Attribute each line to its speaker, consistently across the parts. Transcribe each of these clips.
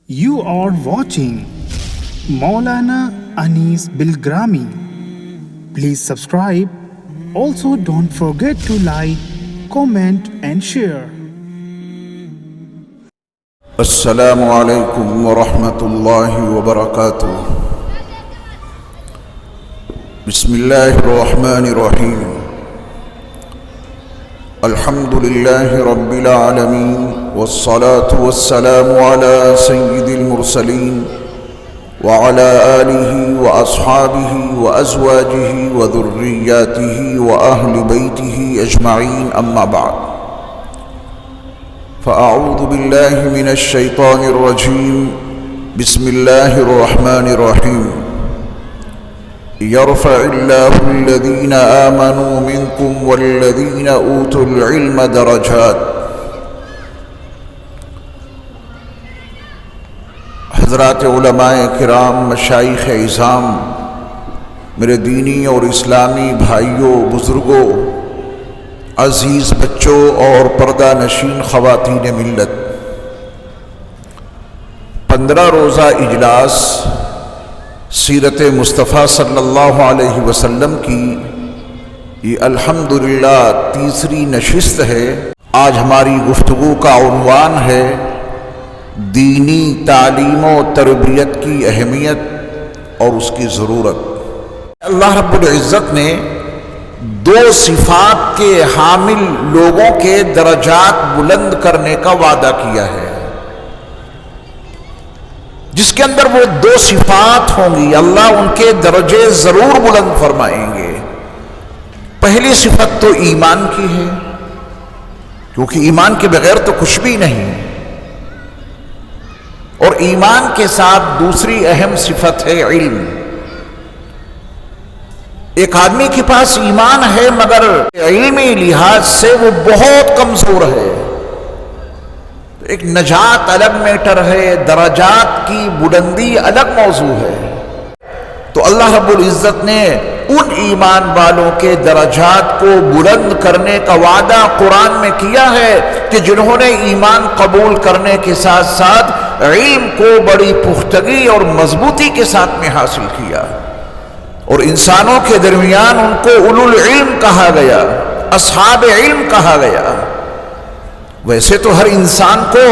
Speaker 1: You are watching Maulana Anis Bilgrami. Please subscribe. Also, don't forget to like, comment, and share.
Speaker 2: السلام عليكم ورحمة الله وبركاته. بسم الله الرحمن الرحيم. الحمد لله رب العالمين والصلاة والسلام على سيد المرسلين وعلى آله وأصحابه وأزواجه وذرياته وأهل بيته أجمعين، أما بعد، فأعوذ بالله من الشيطان الرجيم. بسم الله الرحمن الرحيم. يرفع الله الذين آمنوا منكم والذين أوتوا العلم درجات. حضرات علماء کرام، مشائخ اعظام، میرے دینی اور اسلامی بھائیوں، بزرگوں، عزیز بچوں اور پردہ نشین خواتین ملت، 15 روزہ اجلاس سیرت مصطفیٰ صلی اللہ علیہ وسلم کی یہ الحمدللہ تیسری نشست ہے۔ آج ہماری گفتگو کا عنوان ہے دینی تعلیم و تربیت کی اہمیت اور اس کی ضرورت۔ اللہ رب العزت نے 2 صفات کے حامل لوگوں کے درجات بلند کرنے کا وعدہ کیا ہے، جس کے اندر وہ 2 صفات ہوں گی، اللہ ان کے درجے ضرور بلند فرمائیں گے۔ پہلی صفت تو ایمان کی ہے، کیونکہ ایمان کے بغیر تو کچھ بھی نہیں، اور ایمان کے ساتھ دوسری اہم صفت ہے علم۔ ایک آدمی کے پاس ایمان ہے مگر علمی لحاظ سے وہ بہت کمزور ہے، ایک نجات الگ میٹر ہے، درجات کی بلندی الگ موضوع ہے۔ تو اللہ رب العزت نے ان ایمان والوں کے درجات کو بلند کرنے کا وعدہ قرآن میں کیا ہے کہ جنہوں نے ایمان قبول کرنے کے ساتھ ساتھ علم کو بڑی پختگی اور مضبوطی کے ساتھ میں حاصل کیا، اور انسانوں کے درمیان ان کو اولو العلم کہا گیا، اصحاب علم کہا گیا۔ ویسے تو ہر انسان کو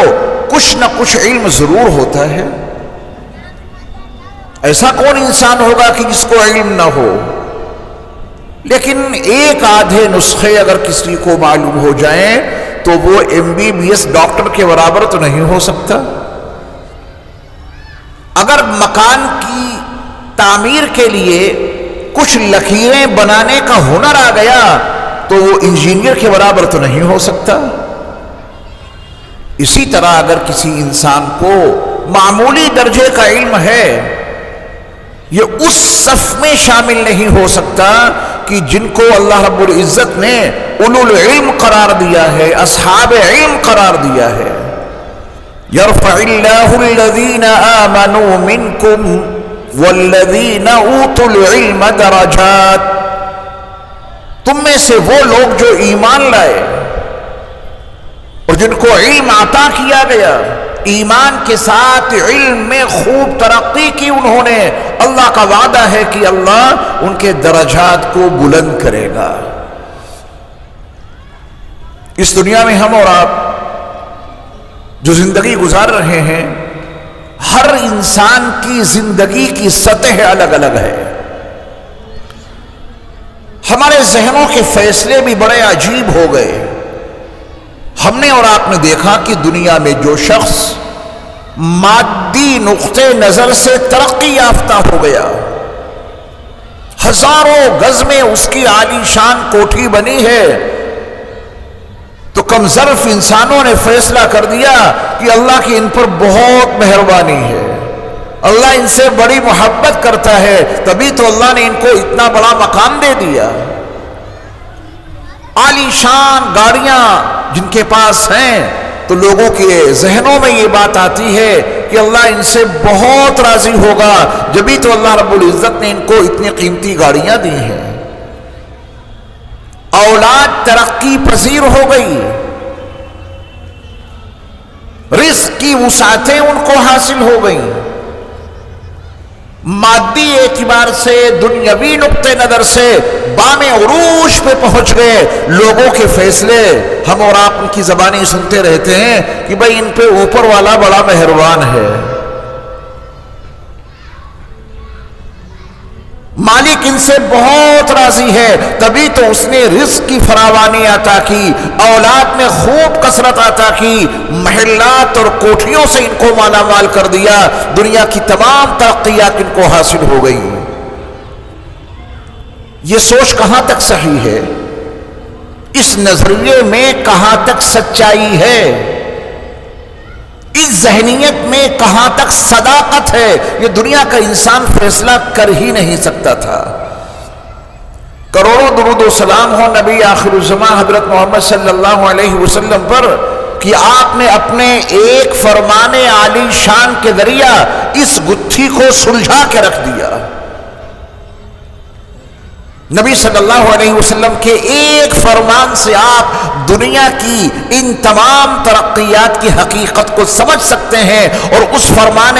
Speaker 2: کچھ نہ کچھ علم ضرور ہوتا ہے، ایسا کون انسان ہوگا کہ جس کو علم نہ ہو، لیکن ایک آدھے نسخے اگر کسی کو معلوم ہو جائیں تو وہ MBBS ڈاکٹر کے برابر تو نہیں ہو سکتا۔ اگر مکان کی تعمیر کے لیے کچھ لکیریں بنانے کا ہنر آ گیا تو وہ انجینئر کے برابر تو نہیں ہو سکتا۔ اسی طرح اگر کسی انسان کو معمولی درجے کا علم ہے، یہ اس صف میں شامل نہیں ہو سکتا کہ جن کو اللہ رب العزت نے اولو العلم قرار دیا ہے، اصحاب علم قرار دیا ہے۔ یرفع اللہ الذین آمنوا منکم والذین اوتوا العلم درجات۔ تم میں سے وہ لوگ جو ایمان لائے اور جن کو علم عطا کیا گیا، ایمان کے ساتھ علم میں خوب ترقی کی انہوں نے، اللہ کا وعدہ ہے کہ اللہ ان کے درجات کو بلند کرے گا۔ اس دنیا میں ہم اور آپ جو زندگی گزار رہے ہیں، ہر انسان کی زندگی کی سطح الگ الگ ہے۔ ہمارے ذہنوں کے فیصلے بھی بڑے عجیب ہو گئے۔ ہم نے اور آپ نے دیکھا کہ دنیا میں جو شخص مادی نقطے نظر سے ترقی یافتہ ہو گیا، ہزاروں گز میں اس کی عالی شان کوٹھی بنی ہے، تو کم ظرف انسانوں نے فیصلہ کر دیا کہ اللہ کی ان پر بہت مہربانی ہے، اللہ ان سے بڑی محبت کرتا ہے، تبھی تو اللہ نے ان کو اتنا بڑا مقام دے دیا۔ عالی شان گاڑیاں جن کے پاس ہیں تو لوگوں کے ذہنوں میں یہ بات آتی ہے کہ اللہ ان سے بہت راضی ہوگا، جبھی تو اللہ رب العزت نے ان کو اتنی قیمتی گاڑیاں دی ہیں۔ اولاد ترقی پذیر ہو گئی، رزق کی وسعتیں ان کو حاصل ہو گئیں، مادی اعتبار سے، دنیاوی نقطہ نظر سے بام عروج پہ پہنچ گئے۔ لوگوں کے فیصلے ہم اور آپ ان کی زبانی سنتے رہتے ہیں کہ بھئی ان پہ اوپر والا بڑا مہربان ہے، مالک ان سے بہت راضی ہے، تبھی تو اس نے رزق کی فراوانی عطا کی، اولاد میں خوب کثرت عطا کی، محلات اور کوٹھیوں سے ان کو مالا مال کر دیا، دنیا کی تمام ترقیات ان کو حاصل ہو گئی۔ یہ سوچ کہاں تک صحیح ہے؟ اس نظریے میں کہاں تک سچائی ہے؟ اس ذہنیت میں کہاں تک صداقت ہے؟ یہ دنیا کا انسان فیصلہ کر ہی نہیں سکتا تھا۔ کروڑوں درود و سلام ہو نبی آخر الزمان حضرت محمد صلی اللہ علیہ وسلم پر کہ آپ نے اپنے ایک فرمان عالی شان کے ذریعہ اس گتھی کو سلجھا کے رکھ دیا۔ نبی صلی اللہ علیہ وسلم کے ایک فرمان سے آپ دنیا کی ان تمام ترقیات کی حقیقت کو سمجھ سکتے ہیں، اور اس فرمان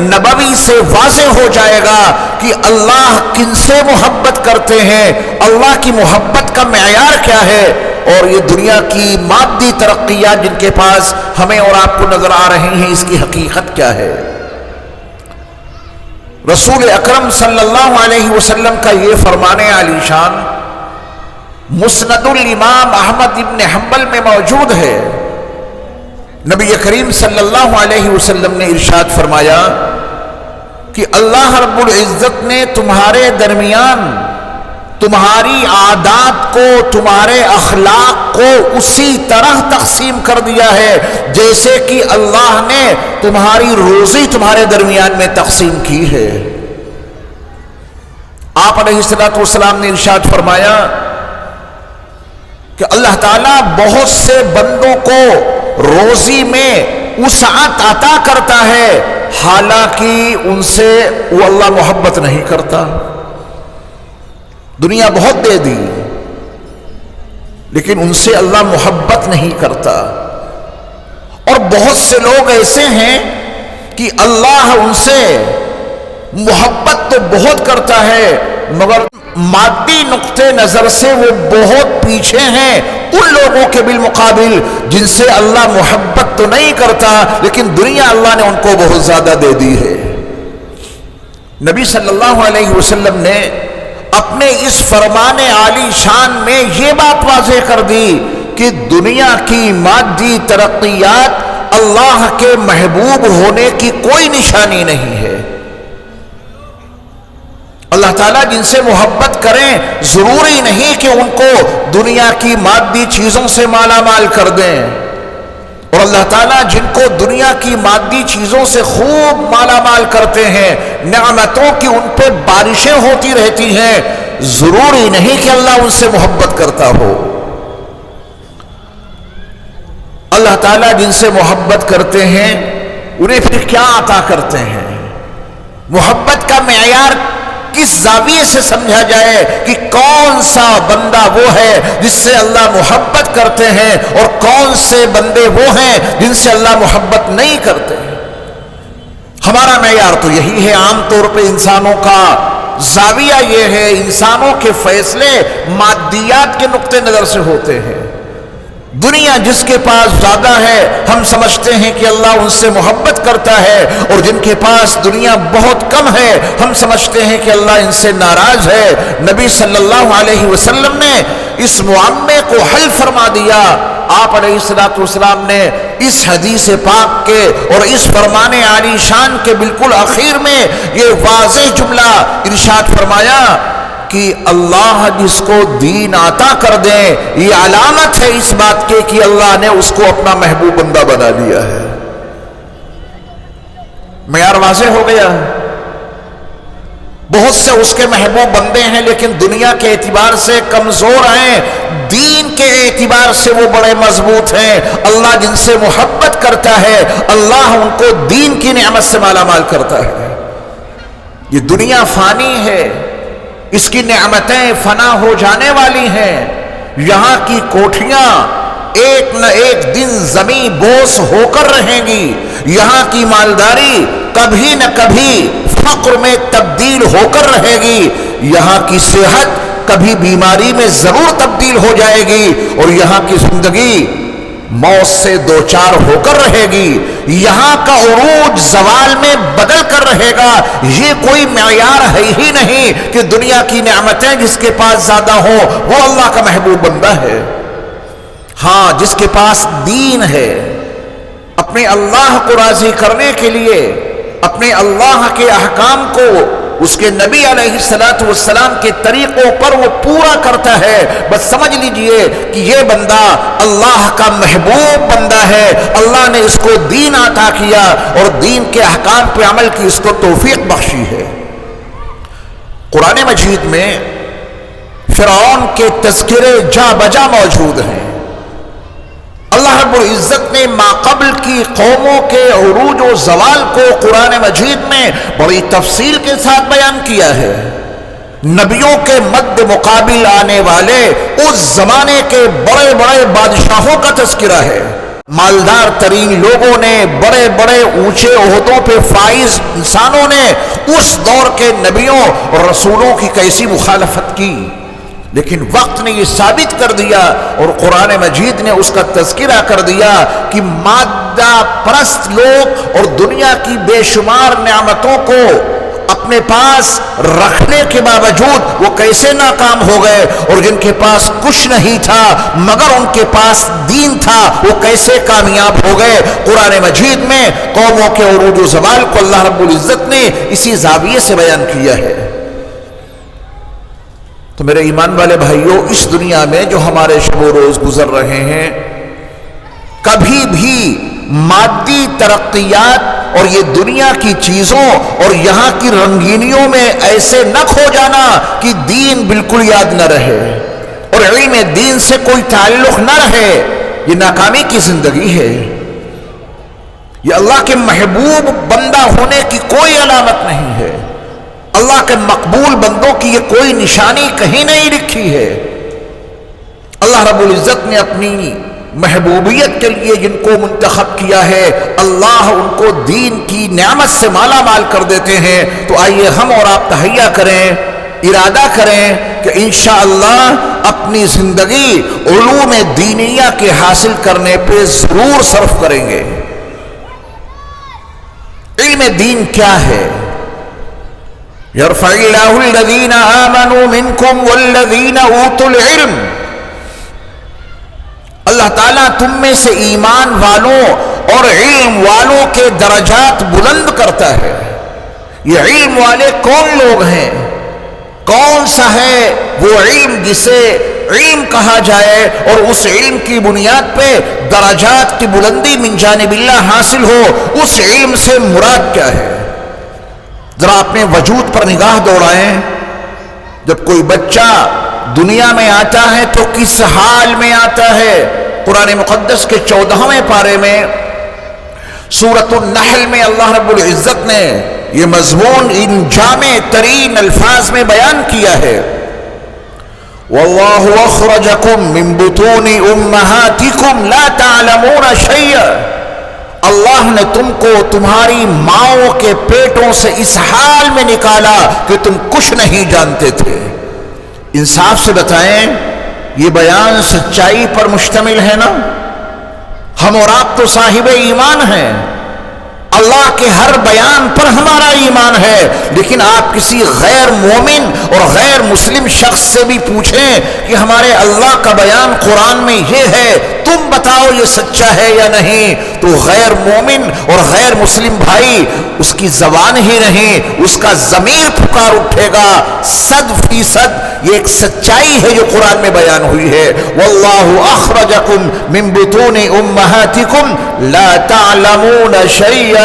Speaker 2: نبوی سے واضح ہو جائے گا کہ اللہ کن سے محبت کرتے ہیں، اللہ کی محبت کا معیار کیا ہے، اور یہ دنیا کی مادی ترقیات جن کے پاس ہمیں اور آپ کو نظر آ رہی ہیں اس کی حقیقت کیا ہے۔ رسول اکرم صلی اللہ علیہ وسلم کا یہ فرمان عالی شان مسند الامام احمد ابن حنبل میں موجود ہے۔ نبی کریم صلی اللہ علیہ وسلم نے ارشاد فرمایا کہ اللہ رب العزت نے تمہارے درمیان تمہاری عادات کو، تمہارے اخلاق کو اسی طرح تقسیم کر دیا ہے جیسے کہ اللہ نے تمہاری روزی تمہارے درمیان میں تقسیم کی ہے۔ آپ علیہ السلام نے ارشاد فرمایا کہ اللہ تعالیٰ بہت سے بندوں کو روزی میں وسعت عطا کرتا ہے، حالانکہ ان سے وہ اللہ محبت نہیں کرتا۔ دنیا بہت دے دی لیکن ان سے اللہ محبت نہیں کرتا، اور بہت سے لوگ ایسے ہیں کہ اللہ ان سے محبت تو بہت کرتا ہے مگر مادی نقطہ نظر سے وہ بہت پیچھے ہیں ان لوگوں کے بالمقابل جن سے اللہ محبت تو نہیں کرتا لیکن دنیا اللہ نے ان کو بہت زیادہ دے دی ہے۔ نبی صلی اللہ علیہ وسلم نے اپنے اس فرمان عالی شان میں یہ بات واضح کر دی کہ دنیا کی مادی ترقیات اللہ کے محبوب ہونے کی کوئی نشانی نہیں ہے۔ اللہ تعالیٰ جن سے محبت کریں ضروری نہیں کہ ان کو دنیا کی مادی چیزوں سے مالا مال کر دیں، اور اللہ تعالیٰ جن کو دنیا کی مادی چیزوں سے خوب مالا مال کرتے ہیں، نعمتوں کی ان پہ بارشیں ہوتی رہتی ہیں، ضروری نہیں کہ اللہ ان سے محبت کرتا ہو۔ اللہ تعالیٰ جن سے محبت کرتے ہیں انہیں پھر کیا عطا کرتے ہیں؟ محبت کا معیار کس زاویے سے سمجھا جائے کہ کون سا بندہ وہ ہے جس سے اللہ محبت کرتے ہیں اور کون سے بندے وہ ہیں جن سے اللہ محبت نہیں کرتے؟ ہمارا معیار تو یہی ہے، عام طور پہ انسانوں کا زاویہ یہ ہے، انسانوں کے فیصلے مادیات کے نقطہ نظر سے ہوتے ہیں۔ دنیا جس کے پاس زیادہ ہے ہم سمجھتے ہیں کہ اللہ ان سے محبت کرتا ہے، اور جن کے پاس دنیا بہت کم ہے ہم سمجھتے ہیں کہ اللہ ان سے ناراض ہے۔ نبی صلی اللہ علیہ وسلم نے اس معاملے کو حل فرما دیا۔ آپ علیہ السلام نے اس حدیث پاک کے اور اس فرمان عالی شان کے بالکل آخر میں یہ واضح جملہ ارشاد فرمایا کہ اللہ جس کو دین عطا کر دے یہ علامت ہے اس بات کے کہ اللہ نے اس کو اپنا محبوب بندہ بنا لیا ہے۔ معیار واضح ہو گیا۔ بہت سے اس کے محبوب بندے ہیں لیکن دنیا کے اعتبار سے کمزور ہیں، دین کے اعتبار سے وہ بڑے مضبوط ہیں۔ اللہ جن سے محبت کرتا ہے اللہ ان کو دین کی نعمت سے مالا مال کرتا ہے۔ یہ دنیا فانی ہے، اس کی نعمتیں فنا ہو جانے والی ہیں، یہاں کی کوٹھیاں ایک نہ ایک دن زمین بوس ہو کر رہیں گی. یہاں کی مالداری کبھی نہ کبھی فقر میں تبدیل ہو کر رہے گی. یہاں کی صحت کبھی بیماری میں ضرور تبدیل ہو جائے گی, اور یہاں کی زندگی موت سے دوچار ہو کر رہے گی. یہاں کا عروج زوال میں بدل کر رہے گا. یہ کوئی معیار ہے ہی نہیں کہ دنیا کی نعمتیں جس کے پاس زیادہ ہوں وہ اللہ کا محبوب بندہ ہے. ہاں, جس کے پاس دین ہے, اپنے اللہ کو راضی کرنے کے لیے اپنے اللہ کے احکام کو اس کے نبی علیہ السلام کے طریقوں پر وہ پورا کرتا ہے, بس سمجھ لیجئے کہ یہ بندہ اللہ کا محبوب بندہ ہے. اللہ نے اس کو دین عطا کیا اور دین کے احکام پہ عمل کی اس کو توفیق بخشی ہے. قرآن مجید میں فرعون کے تذکرے جا بجا موجود ہیں. اللہ رب العزت نے ماقبل کی قوموں کے عروج و زوال کو قرآن مجید میں بڑی تفصیل کے ساتھ بیان کیا ہے. نبیوں کے مد مقابل آنے والے اس زمانے کے بڑے بڑے بادشاہوں کا تذکرہ ہے. مالدار ترین لوگوں نے, بڑے بڑے اونچے عہدوں پہ فائز انسانوں نے اس دور کے نبیوں اور رسولوں کی کیسی مخالفت کی, لیکن وقت نے یہ ثابت کر دیا اور قرآن مجید نے اس کا تذکرہ کر دیا کہ مادہ پرست لوگ اور دنیا کی بے شمار نعمتوں کو اپنے پاس رکھنے کے باوجود وہ کیسے ناکام ہو گئے, اور جن کے پاس کچھ نہیں تھا مگر ان کے پاس دین تھا وہ کیسے کامیاب ہو گئے. قرآن مجید میں قوموں کے عروج و زوال کو اللہ رب العزت نے اسی زاویے سے بیان کیا ہے. تو میرے ایمان والے بھائیوں, اس دنیا میں جو ہمارے شب و روز گزر رہے ہیں, کبھی بھی مادی ترقیات اور یہ دنیا کی چیزوں اور یہاں کی رنگینیوں میں ایسے نہ کھو جانا کہ دین بالکل یاد نہ رہے اور علم دین سے کوئی تعلق نہ رہے, یہ ناکامی کی زندگی ہے. یہ اللہ کے محبوب بندہ ہونے کی کوئی علامت نہیں ہے. اللہ کے مقبول بندوں کی یہ کوئی نشانی کہیں نہیں لکھی ہے. اللہ رب العزت نے اپنی محبوبیت کے لیے جن کو منتخب کیا ہے, اللہ ان کو دین کی نعمت سے مالا مال کر دیتے ہیں. تو آئیے ہم اور آپ تہیہ کریں, ارادہ کریں کہ انشاءاللہ اپنی زندگی علوم دینیہ کے حاصل کرنے پہ ضرور صرف کریں گے. علم دین کیا ہے؟ يرفع الله الذين آمنوا منكم والذين اوتوا العلم. اللہ تعالیٰ تم میں سے ایمان والوں اور علم والوں کے درجات بلند کرتا ہے. یہ علم والے کون لوگ ہیں؟ کون سا ہے وہ علم جسے علم کہا جائے اور اس علم کی بنیاد پہ درجات کی بلندی من جانب اللہ حاصل ہو؟ اس علم سے مراد کیا ہے؟ ذرا اپنے وجود پر نگاہ دوڑائیں. جب کوئی بچہ دنیا میں آتا ہے تو کس حال میں آتا ہے؟ قرآن مقدس کے 14ویں پارے میں سورۃ النحل میں اللہ رب العزت نے یہ مضمون ان جامع ترین الفاظ میں بیان کیا ہے. واللہ اخرجکم من بطون امہاتکم لا تعلمون شیئا. اللہ نے تم کو تمہاری ماؤں کے پیٹوں سے اس حال میں نکالا کہ تم کچھ نہیں جانتے تھے. انصاف سے بتائیں, یہ بیان سچائی پر مشتمل ہے نا؟ ہم اور آپ تو صاحب ایمان ہیں, اللہ کے ہر بیان پر ہمارا ایمان ہے, لیکن آپ کسی غیر مومن اور غیر مسلم شخص سے بھی پوچھیں کہ ہمارے اللہ کا بیان قرآن میں یہ ہے, تم بتاؤ یہ سچا ہے یا نہیں, تو غیر مومن اور غیر مسلم بھائی اس کی زبان ہی نہیں, اس کا ضمیر پکار اٹھے گا 100% یہ ایک سچائی ہے جو قرآن میں بیان ہوئی ہے. واللہ اخرجکم من بطون امہاتکم لا تعلمون شیئا.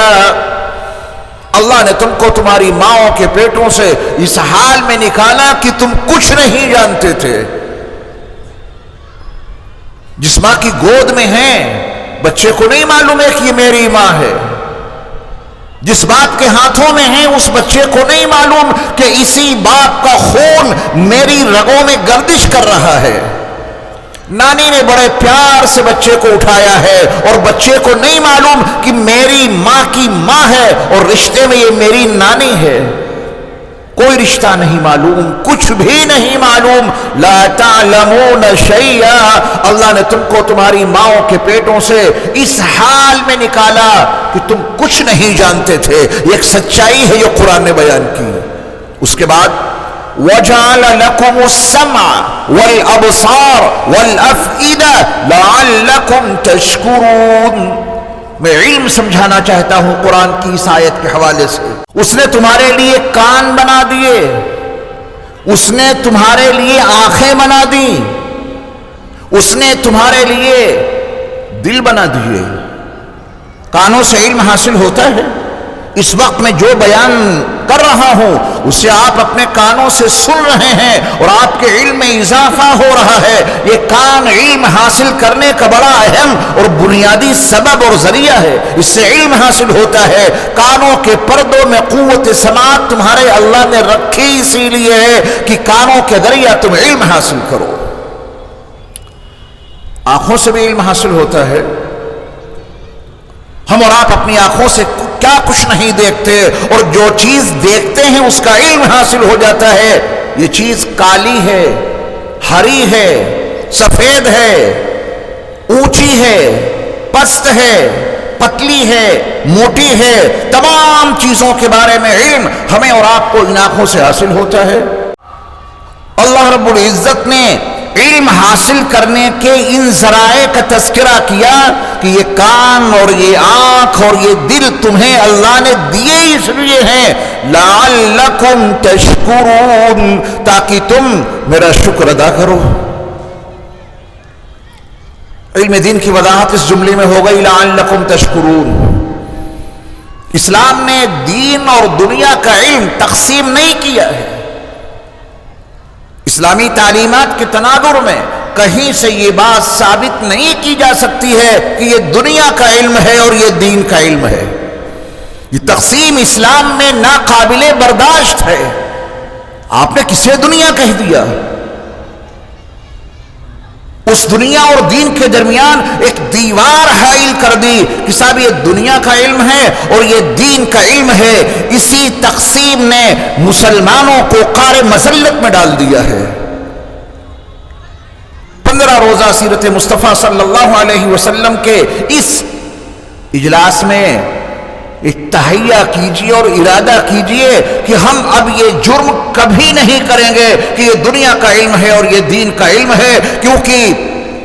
Speaker 2: اللہ نے تم کو تمہاری ماؤں کے پیٹوں سے اس حال میں نکالا کہ تم کچھ نہیں جانتے تھے. جس ماں کی گود میں ہیں بچے کو نہیں معلوم ہے کہ یہ میری ماں ہے. جس باپ کے ہاتھوں میں ہیں اس بچے کو نہیں معلوم کہ اسی باپ کا خون میری رگوں میں گردش کر رہا ہے. نانی نے بڑے پیار سے بچے کو اٹھایا ہے اور بچے کو نہیں معلوم کہ میری ماں کی ماں ہے اور رشتے میں یہ میری نانی ہے. کوئی رشتہ نہیں معلوم، کچھ بھی نہیں معلوم. لا تعلمون شیئا، اللہ نے تم کو تمہاری ماؤں کے پیٹوں سے اس حال میں نکالا کہ تم کچھ نہیں جانتے تھے. یہ ایک سچائی ہے جو قرآن نے بیان کی. اس کے بعد وَجَعَلَ لَكُمُ السَّمْعَ وَالْأَبْصَارَ وَالْأَفْئِدَةَ لَعَلَّكُمْ تَشْكُرُونَ. میں علم سمجھانا چاہتا ہوں قرآن کی اس آیت کے حوالے سے. اس نے تمہارے لیے کان بنا دیے، اس نے تمہارے لیے آنکھیں بنا دی، اس نے تمہارے لیے دل بنا دیے. کانوں سے علم حاصل ہوتا ہے. اس وقت میں جو بیان کر رہا ہوں اسے آپ اپنے کانوں سے سن رہے ہیں اور آپ کے علم میں اضافہ ہو رہا ہے. یہ کان علم حاصل کرنے کا بڑا اہم اور بنیادی سبب اور ذریعہ ہے. اس سے علم حاصل ہوتا ہے. کانوں کے پردوں میں قوت سماعت تمہارے اللہ نے رکھی اسی لیے ہے کہ کانوں کے ذریعہ تم علم حاصل کرو. آنکھوں سے بھی علم حاصل ہوتا ہے. ہم اور آپ اپنی آنکھوں سے کیا کچھ نہیں دیکھتے اور جو چیز دیکھتے ہیں اس کا علم حاصل ہو جاتا ہے. یہ چیز کالی ہے، ہری ہے، سفید ہے، اونچی ہے، پست ہے، پتلی ہے، موٹی ہے. تمام چیزوں کے بارے میں علم ہمیں اور آپ کو ان آنکھوں سے حاصل ہوتا ہے. اللہ رب العزت نے علم حاصل کرنے کے ان ذرائع کا تذکرہ کیا کہ یہ کان اور یہ آنکھ اور یہ دل تمہیں اللہ نے دیے اس لیے ہیں لعلکم تشکرون، تاکہ تم میرا شکر ادا کرو. علم دین کی وضاحت اس جملے میں ہو گئی لعلکم تشکرون. اسلام نے دین اور دنیا کا علم تقسیم نہیں کیا ہے. اسلامی تعلیمات کے تناظر میں کہیں سے یہ بات ثابت نہیں کی جا سکتی ہے کہ یہ دنیا کا علم ہے اور یہ دین کا علم ہے. یہ تقسیم اسلام میں ناقابل برداشت ہے. آپ نے کسے دنیا کہہ دیا؟ اس دنیا اور دین کے درمیان ایک دیوار حائل کر دی کہ صاحب یہ دنیا کا علم ہے اور یہ دین کا علم ہے. اسی تقسیم نے مسلمانوں کو قعر مذلت میں ڈال دیا ہے. 15 روزہ سیرت مصطفیٰ صلی اللہ علیہ وسلم کے اس اجلاس میں تہیہ کیجئے اور ارادہ کیجئے کہ ہم اب یہ جرم کبھی نہیں کریں گے کہ یہ دنیا کا علم ہے اور یہ دین کا علم ہے، کیونکہ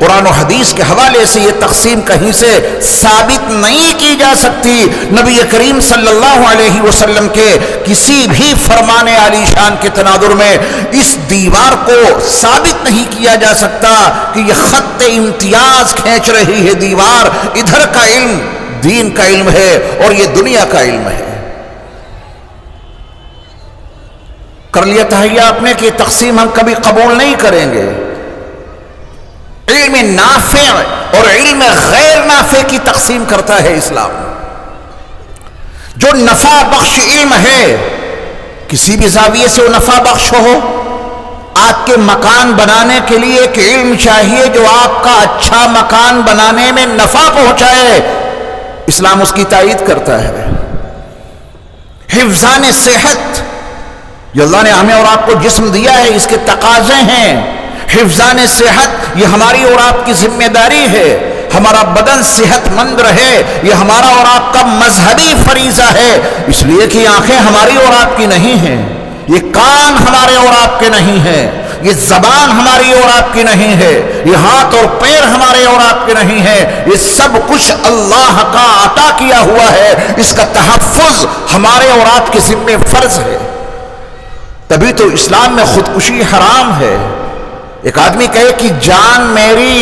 Speaker 2: قرآن و حدیث کے حوالے سے یہ تقسیم کہیں سے ثابت نہیں کی جا سکتی. نبی کریم صلی اللہ علیہ وسلم کے کسی بھی فرمان عالی شان کے تناظر میں اس دیوار کو ثابت نہیں کیا جا سکتا کہ یہ خط امتیاز کھینچ رہی ہے دیوار. ادھر کا علم دین کا علم ہے اور یہ دنیا کا علم ہے. کر لیا تہیہ آپ نے کہ تقسیم ہم کبھی قبول نہیں کریں گے. علم نافع اور علم غیر نافع کی تقسیم کرتا ہے اسلام. جو نفع بخش علم ہے کسی بھی زاویے سے وہ نفع بخش ہو. آپ کے مکان بنانے کے لیے ایک علم چاہیے جو آپ کا اچھا مکان بنانے میں نفع پہنچائے. اسلام اس کی تائید کرتا ہے. حفظان صحت، جو اللہ نے ہمیں اور آپ کو جسم دیا ہے اس کے تقاضے ہیں. حفظان صحت یہ ہماری اور آپ کی ذمہ داری ہے. ہمارا بدن صحت مند رہے یہ ہمارا اور آپ کا مذہبی فریضہ ہے. اس لیے کہ آنکھیں ہماری اور آپ کی نہیں ہیں، یہ کان ہمارے اور آپ کے نہیں ہیں، یہ زبان ہماری اور آپ کی نہیں ہے، یہ ہاتھ اور پیر ہمارے اور آپ کے نہیں ہیں. یہ سب کچھ اللہ کا عطا کیا ہوا ہے. اس کا تحفظ ہمارے اور آپ کے ذمہ فرض ہے. تبھی تو اسلام میں خودکشی حرام ہے. ایک آدمی کہے کہ جان میری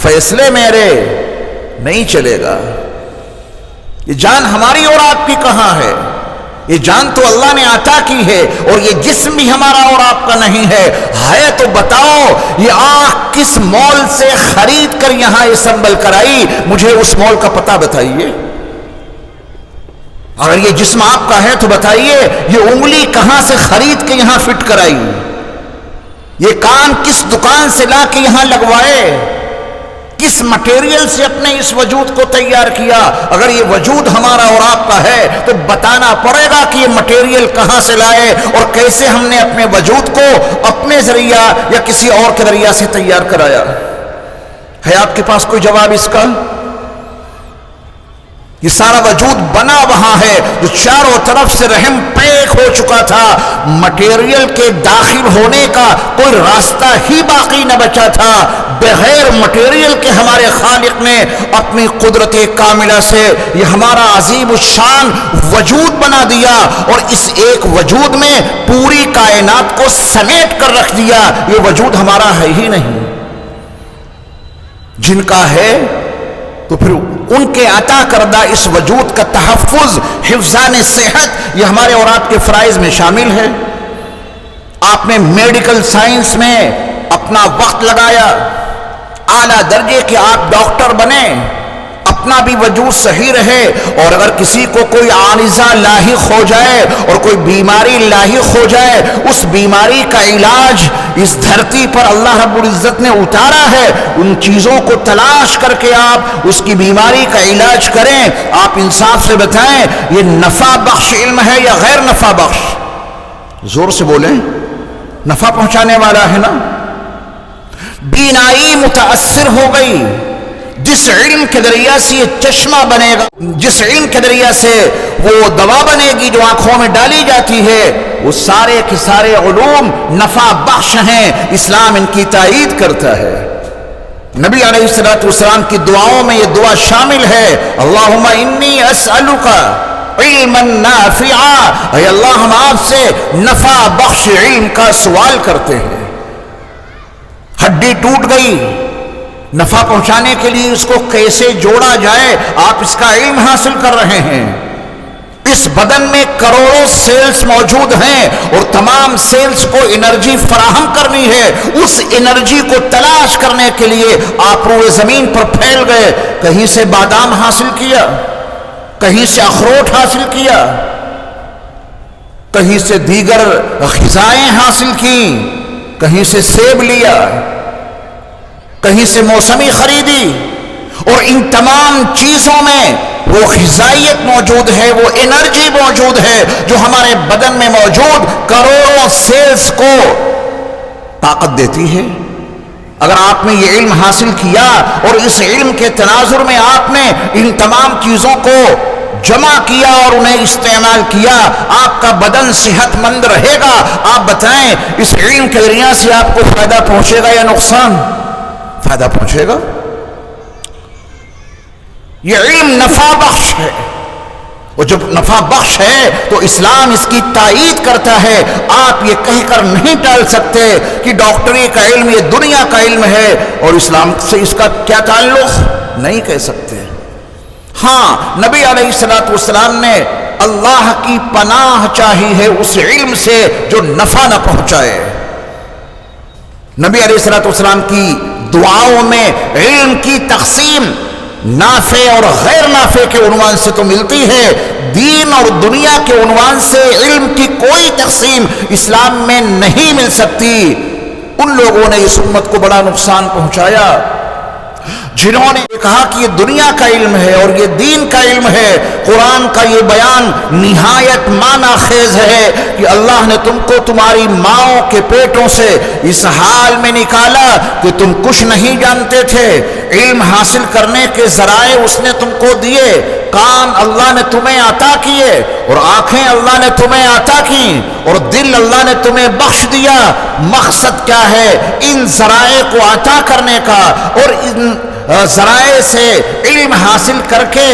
Speaker 2: فیصلے میرے، نہیں چلے گا. یہ جان ہماری اور آپ کی کہاں ہے؟ یہ جان تو اللہ نے عطا کی ہے اور یہ جسم بھی ہمارا اور آپ کا نہیں ہے. تو بتاؤ یہ آنکھ کس مول سے خرید کر یہاں اسمبل کرائی؟ مجھے اس مول کا پتہ بتائیے. اگر یہ جسم آپ کا ہے تو بتائیے یہ انگلی کہاں سے خرید کے یہاں فٹ کرائی؟ یہ کان کس دکان سے لا کے یہاں لگوائے؟ کس مٹیریل سے اپنے اس وجود کو تیار کیا؟ اگر یہ وجود ہمارا اور آپ کا ہے تو بتانا پڑے گا کہ یہ مٹیریل کہاں سے لائے اور کیسے ہم نے اپنے وجود کو اپنے ذریعہ یا کسی اور کے ذریعہ سے تیار کرایا۔ ہے آپ کے پاس کوئی جواب اس کا؟ یہ سارا وجود بنا وہاں ہے جو چاروں طرف سے رحم پیک ہو چکا تھا، مٹیریل کے داخل ہونے کا کوئی راستہ ہی باقی نہ بچا تھا۔ بغیر مٹیریل کے ہمارے خالق نے اپنی قدرت کاملہ سے یہ ہمارا عظیم الشان وجود بنا دیا اور اس ایک وجود میں پوری کائنات کو سمیٹ کر رکھ دیا۔ یہ وجود ہمارا ہے ہی نہیں، جن کا ہے تو پھر ان کے عطا کردہ اس وجود کا تحفظ، حفظان صحت، یہ ہمارے اور آپ کے فرائض میں شامل ہے۔ آپ نے میڈیکل سائنس میں اپنا وقت لگایا، اعلیٰ درجے کے آپ ڈاکٹر بنے، اپنا بھی وجود صحیح رہے، اور اگر کسی کو کوئی عارضہ لاحق ہو جائے اور کوئی بیماری لاحق ہو جائے، اس بیماری کا علاج اس دھرتی پر اللہ رب العزت نے اتارا ہے، ان چیزوں کو تلاش کر کے آپ اس کی بیماری کا علاج کریں۔ آپ انصاف سے بتائیں یہ نفع بخش علم ہے یا غیر نفع بخش؟ زور سے بولیں، نفع پہنچانے والا ہے نا؟ بینائی متاثر ہو گئی، جس علم کے ذریعہ سے یہ چشمہ بنے گا، جس علم کے ذریعہ سے وہ دوا بنے گی جو آنکھوں میں ڈالی جاتی ہے، وہ سارے کے سارے علوم نفع بخش ہیں، اسلام ان کی تائید کرتا ہے۔ نبی علیہ السلام کی دعاؤں میں یہ دعا شامل ہے، اللہم انی اسألک علما نافعا، اے اللہ ہم آپ سے نفع بخش علم کا سوال کرتے ہیں۔ ہڈی ٹوٹ گئی، نفع پہنچانے کے لیے اس کو کیسے جوڑا جائے، آپ اس کا علم حاصل کر رہے ہیں۔ اس بدن میں کروڑوں سیلز موجود ہیں اور تمام سیلز کو انرجی فراہم کرنی ہے، اس انرجی کو تلاش کرنے کے لیے آپ روئے زمین پر پھیل گئے، کہیں سے بادام حاصل کیا، کہیں سے اخروٹ حاصل کیا، کہیں سے دیگر غذائیں حاصل کی، کہیں سے سیب لیا، کہیں سے موسمی خریدی، اور ان تمام چیزوں میں وہ غذائیت موجود ہے، وہ انرجی موجود ہے جو ہمارے بدن میں موجود کروڑوں سیلز کو طاقت دیتی ہے۔ اگر آپ نے یہ علم حاصل کیا اور اس علم کے تناظر میں آپ نے ان تمام چیزوں کو جمع کیا اور انہیں استعمال کیا، آپ کا بدن صحت مند رہے گا۔ آپ بتائیں اس علم کے ذریعہ سے آپ کو فائدہ پہنچے گا یا نقصان؟ فائدہ پہنچے گا۔ یہ علم نفع بخش ہے، اور جب نفع بخش ہے تو اسلام اس کی تائید کرتا ہے۔ آپ یہ کہہ کر نہیں ٹال سکتے کہ ڈاکٹری کا علم یہ دنیا کا علم ہے اور اسلام سے اس کا کیا تعلق، نہیں کہہ سکتے۔ ہاں، نبی علیہ السلام نے اللہ کی پناہ چاہی ہے اس علم سے جو نفع نہ پہنچائے۔ نبی علیہ السلام کی دعاؤں میں علم کی تقسیم نافع اور غیر نافع کے عنوان سے تو ملتی ہے، دین اور دنیا کے عنوان سے علم کی کوئی تقسیم اسلام میں نہیں مل سکتی۔ ان لوگوں نے اس امت کو بڑا نقصان پہنچایا جنہوں نے کہا کہ یہ دنیا کا علم ہے اور یہ دین کا علم ہے۔ قرآن کا یہ بیان نہایت معنی خیز ہے کہ اللہ نے تم کو تمہاری ماؤں کے پیٹوں سے اس حال میں نکالا کہ تم کچھ نہیں جانتے تھے، علم حاصل کرنے کے ذرائع اس نے تم کو دیے، کان اللہ نے تمہیں عطا کیے اور آنکھیں اللہ نے تمہیں عطا کی اور دل اللہ نے تمہیں بخش دیا۔ مقصد کیا ہے؟ ان ذرائع کو عطا کرنے کا، اور ان ذرائع سے علم حاصل کر کے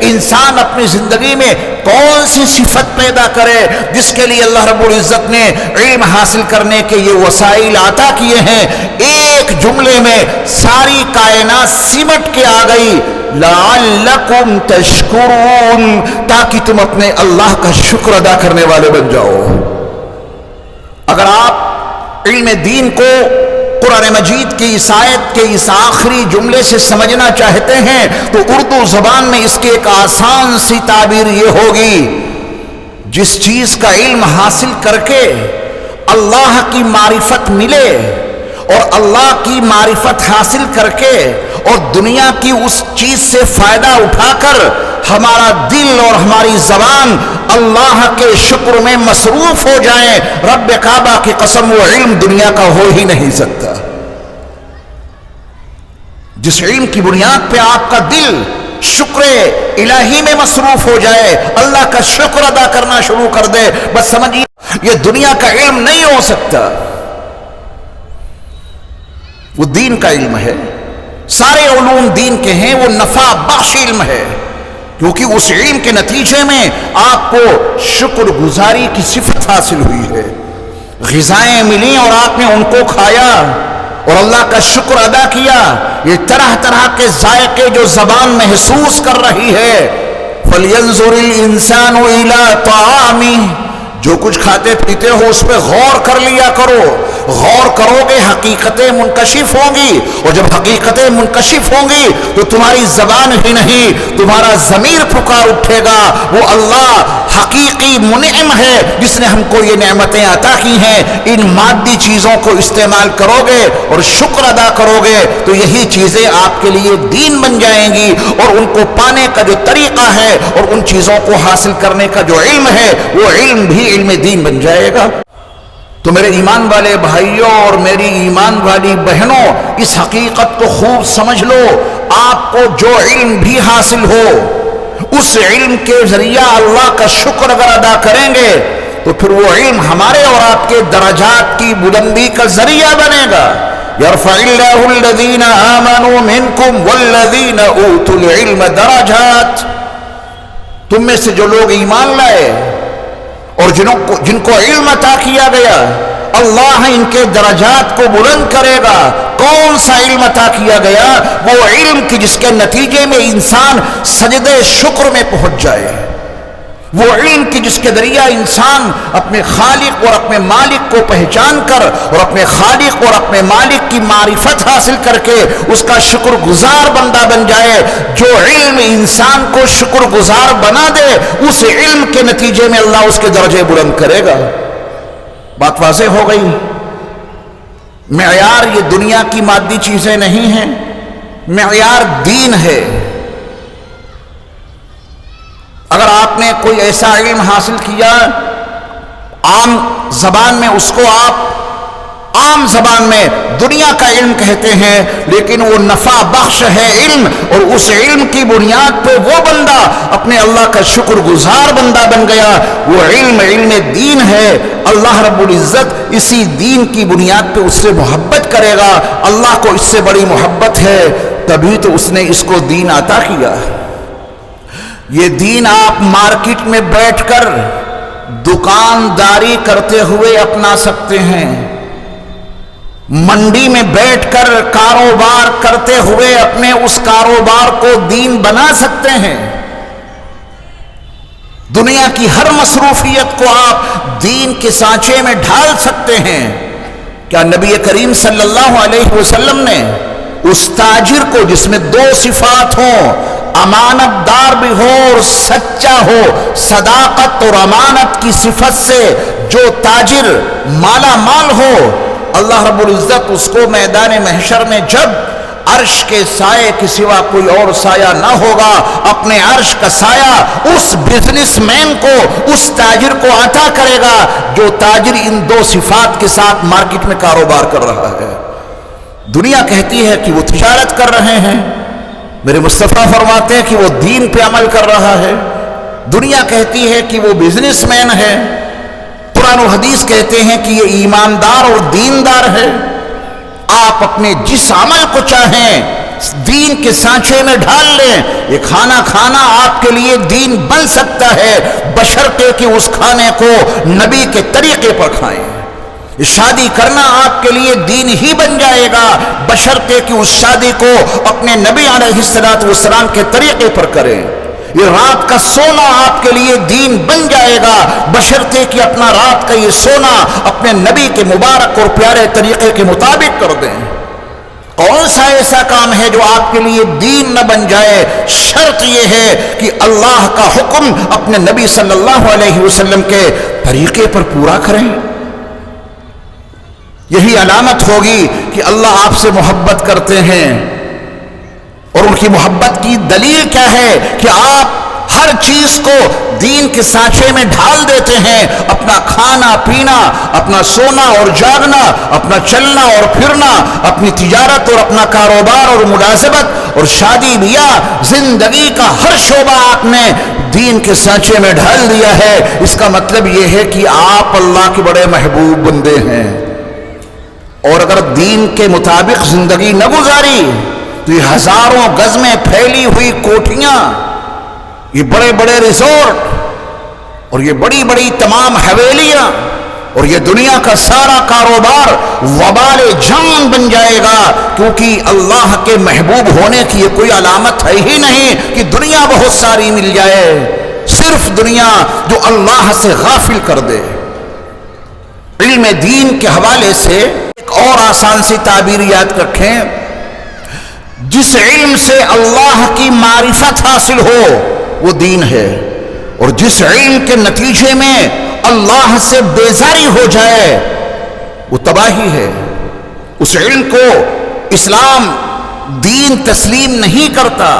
Speaker 2: انسان اپنی زندگی میں کون سی صفت پیدا کرے جس کے لیے اللہ رب العزت نے علم حاصل کرنے کے یہ وسائل عطا کیے ہیں۔ ایک جملے میں ساری کائنات سمٹ کے آ گئی، لعلکم تشکرون، تاکہ تم اپنے اللہ کا شکر ادا کرنے والے بن جاؤ۔ اگر آپ علم دین کو قرآن مجید کی اس آیت کے اس آخری جملے سے سمجھنا چاہتے ہیں تو اردو زبان میں اس کی ایک آسان سی تعبیر یہ ہوگی، جس چیز کا علم حاصل کر کے اللہ کی معرفت ملے اور اللہ کی معرفت حاصل کر کے اور دنیا کی اس چیز سے فائدہ اٹھا کر ہمارا دل اور ہماری زبان اللہ کے شکر میں مصروف ہو جائیں، رب کعبہ کی قسم وہ علم دنیا کا ہو ہی نہیں سکتا۔ جس علم کی بنیاد پہ آپ کا دل شکر الہی میں مصروف ہو جائے، اللہ کا شکر ادا کرنا شروع کر دے، بس سمجھیے یہ دنیا کا علم نہیں ہو سکتا، وہ دین کا علم ہے۔ سارے علوم دین کے ہیں، وہ نفع بخش علم ہے، کیونکہ اس علم کے نتیجے میں آپ کو شکر گزاری کی صفت حاصل ہوئی ہے، غذائیں ملی اور آپ نے ان کو کھایا اور اللہ کا شکر ادا کیا۔ یہ طرح طرح کے ذائقے جو زبان محسوس کر رہی ہے، فَلْيَنْظُرِ الْإِنسَانُ إِلَىٰ طَعَامِهِ، جو کچھ کھاتے پیتے ہو اس پہ غور کر لیا کرو، غور کرو گے حقیقتیں منکشف ہوں گی، اور جب حقیقتیں منکشف ہوں گی تو تمہاری زبان ہی نہیں تمہارا ضمیر پکار اٹھے گا، وہ اللہ حقیقی منعم ہے جس نے ہم کو یہ نعمتیں عطا کی ہیں، ان مادی چیزوں کو استعمال کرو گے اور شکر ادا کرو گے تو یہی چیزیں آپ کے لیے دین بن جائیں گی، اور ان کو پانے کا جو طریقہ ہے اور ان چیزوں کو حاصل کرنے کا جو علم ہے وہ علم بھی علم دین بن جائے گا۔ تو میرے ایمان والے بھائیوں اور میری ایمان والی بہنوں، اس حقیقت کو خوب سمجھ لو، آپ کو جو علم بھی حاصل ہو اس علم کے ذریعہ اللہ کا شکر اگر ادا کریں گے تو پھر وہ علم ہمارے اور آپ کے درجات کی بلندی کا ذریعہ بنے گا۔ يَرْفَعِ اللَّهُ الَّذِينَ آمَنُوا مِنْكُمْ وَالَّذِينَ أُوتُوا الْعِلْمَ دَرَجَاتٍ، تم میں سے جو لوگ ایمان لائے اور جن کو علم عطا کیا گیا، اللہ ان کے درجات کو بلند کرے گا۔ کون سا علم عطا کیا گیا؟ وہ علم کی جس کے نتیجے میں انسان سجدے شکر میں پہنچ جائے، وہ علم کی جس کے ذریعہ انسان اپنے خالق اور اپنے مالک کو پہچان کر اور اپنے خالق اور اپنے مالک کی معرفت حاصل کر کے اس کا شکر گزار بندہ بن جائے۔ جو علم انسان کو شکر گزار بنا دے، اس علم کے نتیجے میں اللہ اس کے درجے بلند کرے گا۔ بات واضح ہو گئی؟ معیار یہ دنیا کی مادی چیزیں نہیں ہیں، معیار دین ہے۔ اگر آپ نے کوئی ایسا علم حاصل کیا، عام زبان میں اس کو آپ عام زبان میں دنیا کا علم کہتے ہیں، لیکن وہ نفع بخش ہے علم، اور اس علم کی بنیاد پہ وہ بندہ اپنے اللہ کا شکر گزار بندہ بن گیا، وہ علم علم دین ہے۔ اللہ رب العزت اسی دین کی بنیاد پہ اس سے محبت کرے گا۔ اللہ کو اس سے بڑی محبت ہے، تبھی تو اس نے اس کو دین عطا کیا۔ یہ دین آپ مارکیٹ میں بیٹھ کر دکانداری کرتے ہوئے اپنا سکتے ہیں، منڈی میں بیٹھ کر کاروبار کرتے ہوئے اپنے اس کاروبار کو دین بنا سکتے ہیں، دنیا کی ہر مصروفیت کو آپ دین کے سانچے میں ڈھال سکتے ہیں۔ کیا نبی کریم صلی اللہ علیہ وسلم نے اس تاجر کو جس میں دو صفات ہوں، امانت دار بھی ہو اور سچا ہو، صداقت اور امانت کی صفت سے جو تاجر مالا مال ہو، اللہ رب العزت اس کو میدان محشر میں جب عرش کے سائے کے سوا کوئی اور سایہ نہ ہوگا، اپنے عرش کا سایہ اس بزنس مین کو، اس تاجر کو عطا کرے گا جو تاجر ان دو صفات کے ساتھ مارکیٹ میں کاروبار کر رہا ہے۔ دنیا کہتی ہے کہ وہ تجارت کر رہے ہیں، میرے مصطفیٰ فرماتے ہیں کہ وہ دین پہ عمل کر رہا ہے۔ دنیا کہتی ہے کہ وہ بزنس مین ہے، قرآن و حدیث کہتے ہیں کہ یہ ایماندار اور دیندار ہے۔ آپ اپنے جس عمل کو چاہیں دین کے سانچے میں ڈھال لیں، یہ کھانا کھانا آپ کے لیے دین بن سکتا ہے، بشرطے کہ اس کھانے کو نبی کے طریقے پر کھائیں۔ شادی کرنا آپ کے لیے دین ہی بن جائے گا، بشرطے کہ اس شادی کو اپنے نبی علیہ السلام کے طریقے پر کریں۔ یہ رات کا سونا آپ کے لیے دین بن جائے گا، بشرطے کہ اپنا رات کا یہ سونا اپنے نبی کے مبارک اور پیارے طریقے کے مطابق کر دیں۔ کون سا ایسا کام ہے جو آپ کے لیے دین نہ بن جائے؟ شرط یہ ہے کہ اللہ کا حکم اپنے نبی صلی اللہ علیہ وسلم کے طریقے پر پورا کریں۔ یہی علامت ہوگی کہ اللہ آپ سے محبت کرتے ہیں. اور ان کی محبت کی دلیل کیا ہے کہ آپ ہر چیز کو دین کے سانچے میں ڈھال دیتے ہیں. اپنا کھانا پینا، اپنا سونا اور جاگنا، اپنا چلنا اور پھرنا، اپنی تجارت اور اپنا کاروبار اور ملازمت اور شادی بیاہ، زندگی کا ہر شعبہ آپ نے دین کے سانچے میں ڈھال دیا ہے. اس کا مطلب یہ ہے کہ آپ اللہ کے بڑے محبوب بندے ہیں. اور اگر دین کے مطابق زندگی نہ گزاری تو یہ ہزاروں گز میں پھیلی ہوئی کوٹھیاں، یہ بڑے بڑے ریزورٹ اور یہ بڑی بڑی تمام حویلیاں اور یہ دنیا کا سارا کاروبار وبال جان بن جائے گا. کیونکہ اللہ کے محبوب ہونے کی یہ کوئی علامت ہے ہی نہیں کہ دنیا بہت ساری مل جائے. صرف دنیا جو اللہ سے غافل کر دے. علم دین کے حوالے سے ایک اور آسان سی تعبیر یاد رکھیں. جس علم سے اللہ کی معرفت حاصل ہو وہ دین ہے، اور جس علم کے نتیجے میں اللہ سے بیزاری ہو جائے وہ تباہی ہے. اس علم کو اسلام دین تسلیم نہیں کرتا،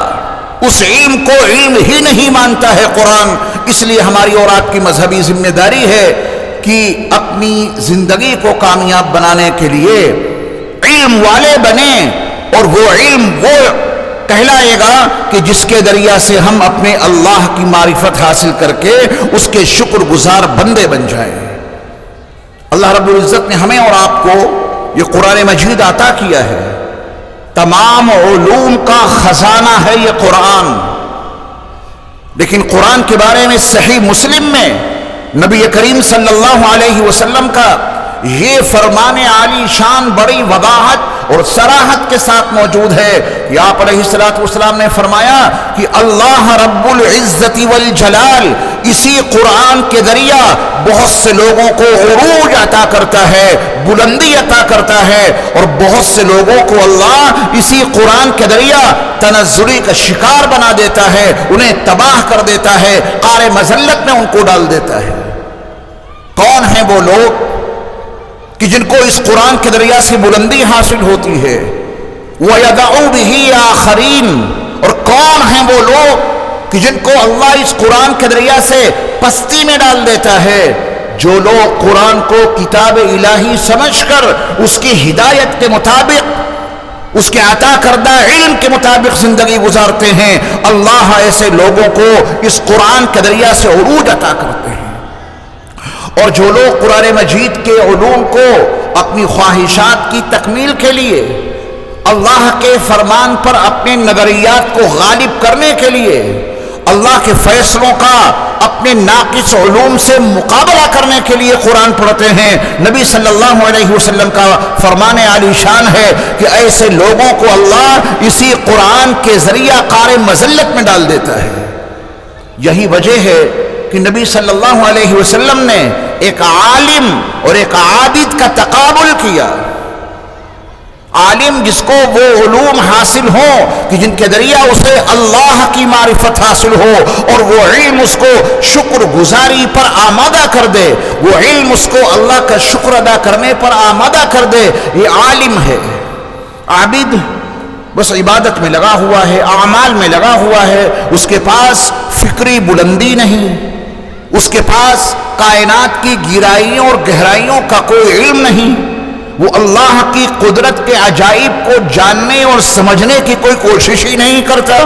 Speaker 2: اس علم کو علم ہی نہیں مانتا ہے قرآن. اس لیے ہماری اور آپ کی مذہبی ذمہ داری ہے کہ اپنی زندگی کو کامیاب بنانے کے لیے علم والے بنیں، اور وہ علم وہ کہلائے گا کہ جس کے ذریعہ سے ہم اپنے اللہ کی معرفت حاصل کر کے اس کے شکر گزار بندے بن جائیں. اللہ رب العزت نے ہمیں اور آپ کو یہ قرآن مجید عطا کیا ہے. تمام علوم کا خزانہ ہے یہ قرآن. لیکن قرآن کے بارے میں صحیح مسلم میں نبی کریم صلی اللہ علیہ وسلم کا یہ فرمان عالی شان بڑی وضاحت اور صراحت کے ساتھ موجود ہے کہ آپ علیہ السلام نے فرمایا کہ اللہ رب العزت والجلال اسی قرآن کے ذریعہ بہت سے لوگوں کو عروج عطا کرتا ہے، بلندی عطا کرتا ہے، اور بہت سے لوگوں کو اللہ اسی قرآن کے ذریعہ تنزلی کا شکار بنا دیتا ہے، انہیں تباہ کر دیتا ہے، قعر مذلت میں ان کو ڈال دیتا ہے. کون ہیں وہ لوگ کہ جن کو اس قرآن کے ذریعہ سے بلندی حاصل ہوتی ہے؟ وَيَدَعُ بِهِ آخَرِينَ. اور کون ہیں وہ لوگ کہ جن کو اللہ اس قرآن کے ذریعہ سے پستی میں ڈال دیتا ہے؟ جو لوگ قرآن کو کتاب الہی سمجھ کر اس کی ہدایت کے مطابق، اس کے عطا کردہ علم کے مطابق زندگی گزارتے ہیں، اللہ ایسے لوگوں کو اس قرآن کے ذریعہ سے عروج عطا کرتے ہیں. اور جو لوگ قرآن مجید کے علوم کو اپنی خواہشات کی تکمیل کے لیے، اللہ کے فرمان پر اپنے نظریات کو غالب کرنے کے لیے، اللہ کے فیصلوں کا اپنے ناقص علوم سے مقابلہ کرنے کے لیے قرآن پڑھتے ہیں، نبی صلی اللہ علیہ وسلم کا فرمان عالی شان ہے کہ ایسے لوگوں کو اللہ اسی قرآن کے ذریعہ قعر مذلت میں ڈال دیتا ہے. یہی وجہ ہے کہ نبی صلی اللہ علیہ وسلم نے ایک عالم اور ایک عابد کا تقابل کیا. عالم جس کو وہ علوم حاصل ہوں کہ جن کے ذریعہ اسے اللہ کی معرفت حاصل ہو، اور وہ علم اس کو شکر گزاری پر آمادہ کر دے، وہ علم اس کو اللہ کا شکر ادا کرنے پر آمادہ کر دے، یہ عالم ہے. عابد بس عبادت میں لگا ہوا ہے، اعمال میں لگا ہوا ہے، اس کے پاس فکری بلندی نہیں، اس کے پاس کائنات کی گہرائیوں اور گہرائیوں کا کوئی علم نہیں، وہ اللہ کی قدرت کے عجائب کو جاننے اور سمجھنے کی کوئی کوشش ہی نہیں کرتا.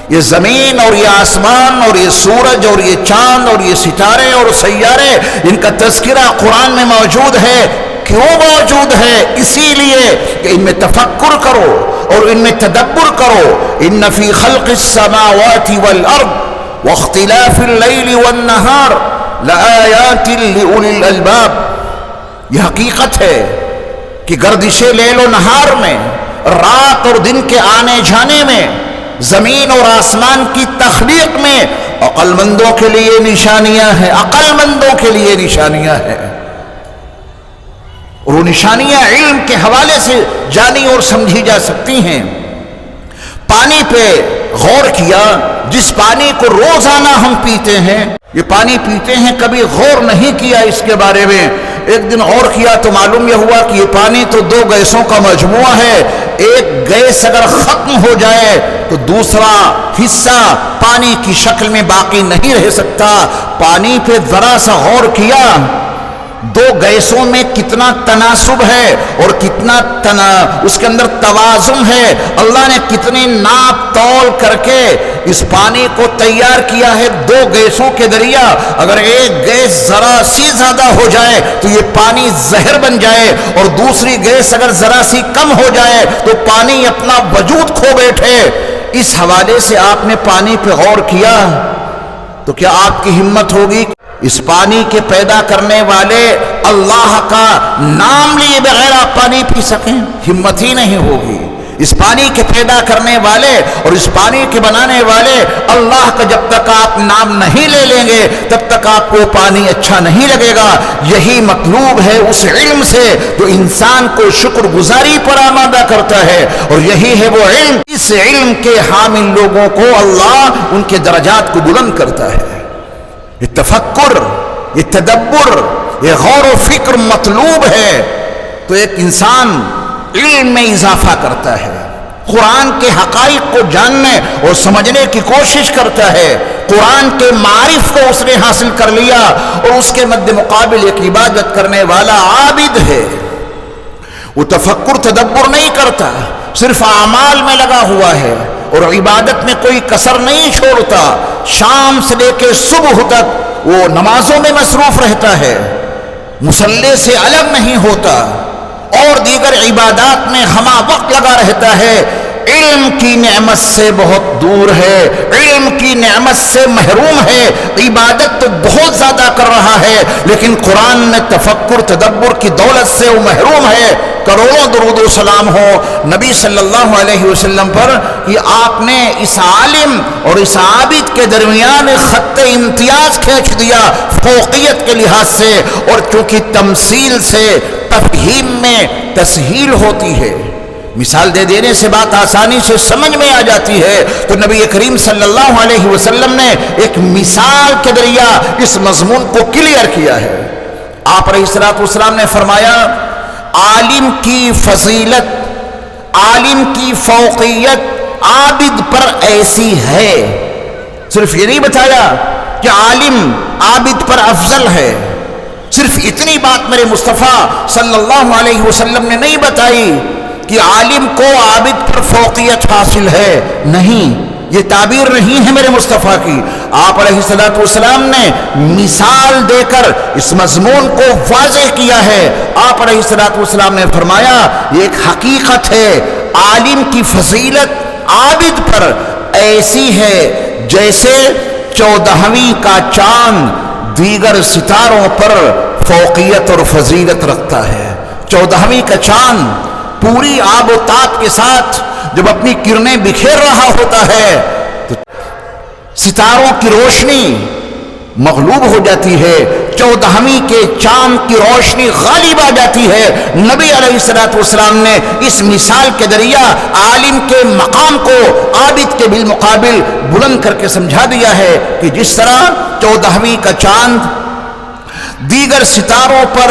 Speaker 2: یہ زمین اور یہ آسمان اور یہ سورج اور یہ چاند اور یہ ستارے اور سیارے، ان کا تذکرہ قرآن میں موجود ہے. کیوں موجود ہے؟ اسی لیے کہ ان میں تفکر کرو اور ان میں تدبر کرو. ان فی خلق السماوات والارض واختلاف اللیل والنہار لآیات لأولی الالباب. یہ حقیقت ہے کہ گردش لیل و نہار میں، رات اور دن کے آنے جانے میں، زمین اور آسمان کی تخلیق میں عقل مندوں کے لیے نشانیاں ہیں، عقل مندوں کے لیے نشانیاں ہیں. اور وہ نشانیاں علم کے حوالے سے جانی اور سمجھی جا سکتی ہیں. پانی پہ غور کیا، جس پانی کو روزانہ ہم پیتے ہیں، یہ پانی پیتے ہیں، کبھی غور نہیں کیا اس کے بارے میں. ایک دن اور کیا تو معلوم یہ ہوا کہ یہ پانی تو 2 گیسوں کا مجموعہ ہے، ایک گیس اگر ختم ہو جائے تو دوسرا حصہ پانی کی شکل میں باقی نہیں رہ سکتا۔ پانی پہ ذرا سا غور کیا، 2 گیسوں میں کتنا تناسب ہے اور کتنا اس کے اندر توازن ہے، اللہ نے کتنی ناپ تول کر کے اس پانی کو تیار کیا ہے 2 گیسوں کے ذریعہ۔ اگر ایک گیس ذرا سی زیادہ ہو جائے تو یہ پانی زہر بن جائے، اور دوسری گیس اگر ذرا سی کم ہو جائے تو پانی اپنا وجود کھو بیٹھے۔ اس حوالے سے آپ نے پانی پہ غور کیا تو کیا آپ کی ہمت ہوگی اس پانی کے پیدا کرنے والے اللہ کا نام لیے بغیر آپ پانی پی سکیں؟ ہمت ہی نہیں ہوگی۔ اس پانی کے پیدا کرنے والے اور اس پانی کے بنانے والے اللہ کا جب تک آپ نام نہیں لے لیں گے تب تک آپ کو پانی اچھا نہیں لگے گا۔ یہی مطلوب ہے اس علم سے جو انسان کو شکر گزاری پر آمادہ کرتا ہے، اور یہی ہے وہ علم، اس علم کے حامل لوگوں کو اللہ ان کے درجات کو بلند کرتا ہے۔ یہ تفکر، یہ تدبر، یہ غور و فکر مطلوب ہے تو ایک انسان علم میں اضافہ کرتا ہے، قرآن کے حقائق کو جاننے اور سمجھنے کی کوشش کرتا ہے۔ قرآن کے معارف کو اس نے حاصل کر لیا اور اس کے مد مقابل ایک عبادت کرنے والا عابد ہے، وہ تفکر تدبر نہیں کرتا، صرف اعمال میں لگا ہوا ہے اور عبادت میں کوئی کسر نہیں چھوڑتا۔ شام سے لے کے صبح تک وہ نمازوں میں مصروف رہتا ہے، مصلی سے الگ نہیں ہوتا اور دیگر عبادات میں ہمہ وقت لگا رہتا ہے۔ علم کی نعمت سے بہت دور ہے، علم کی نعمت سے محروم ہے، عبادت تو بہت زیادہ کر رہا ہے لیکن قرآن میں تفکر تدبر کی دولت سے وہ محروم ہے۔ کروڑوں درود و سلام ہو نبی صلی اللہ علیہ وسلم پر کہ آپ نے اس عالم اور اس عابد کے درمیان خط امتیاز کھینچ دیا فوقیت کے لحاظ سے، اور چونکہ تمثیل سے تفہیم میں تسہیل ہوتی ہے، مثال دے دینے سے بات آسانی سے سمجھ میں آ جاتی ہے، تو نبی کریم صلی اللہ علیہ وسلم نے ایک مثال کے ذریعہ اس مضمون کو کلیئر کیا ہے۔ آپ علیہ الصلوۃ والسلام نے فرمایا عالم کی فضیلت، عالم کی فوقیت عابد پر ایسی ہے۔ صرف یہ نہیں بتایا کہ عالم عابد پر افضل ہے، صرف اتنی بات میرے مصطفیٰ صلی اللہ علیہ وسلم نے نہیں بتائی کہ عالم کو عابد پر فوقیت حاصل ہے، نہیں، یہ تعبیر نہیں ہے میرے مصطفیٰ کی۔ آپ علیہ الصلوۃ والسلام نے مثال دے کر اس مضمون کو واضح کیا ہے۔ آپ علیہ الصلوۃ والسلام نے فرمایا یہ ایک حقیقت ہے، عالم کی فضیلت عابد پر ایسی ہے جیسے 14ویں کا چاند دیگر ستاروں پر فوقیت اور فضیلت رکھتا ہے۔ 14ویں کا چاند پوری آب و تاب کے ساتھ جب اپنی کرنیں بکھیر رہا ہوتا ہے تو ستاروں کی روشنی مغلوب ہو جاتی ہے، 14ویں کے چاند کی روشنی غالب آ جاتی ہے۔ نبی علیہ الصلوۃ والسلام نے اس مثال کے ذریعہ عالم کے مقام کو عابد کے بالمقابل بلند کر کے سمجھا دیا ہے کہ جس طرح 14ویں کا چاند دیگر ستاروں پر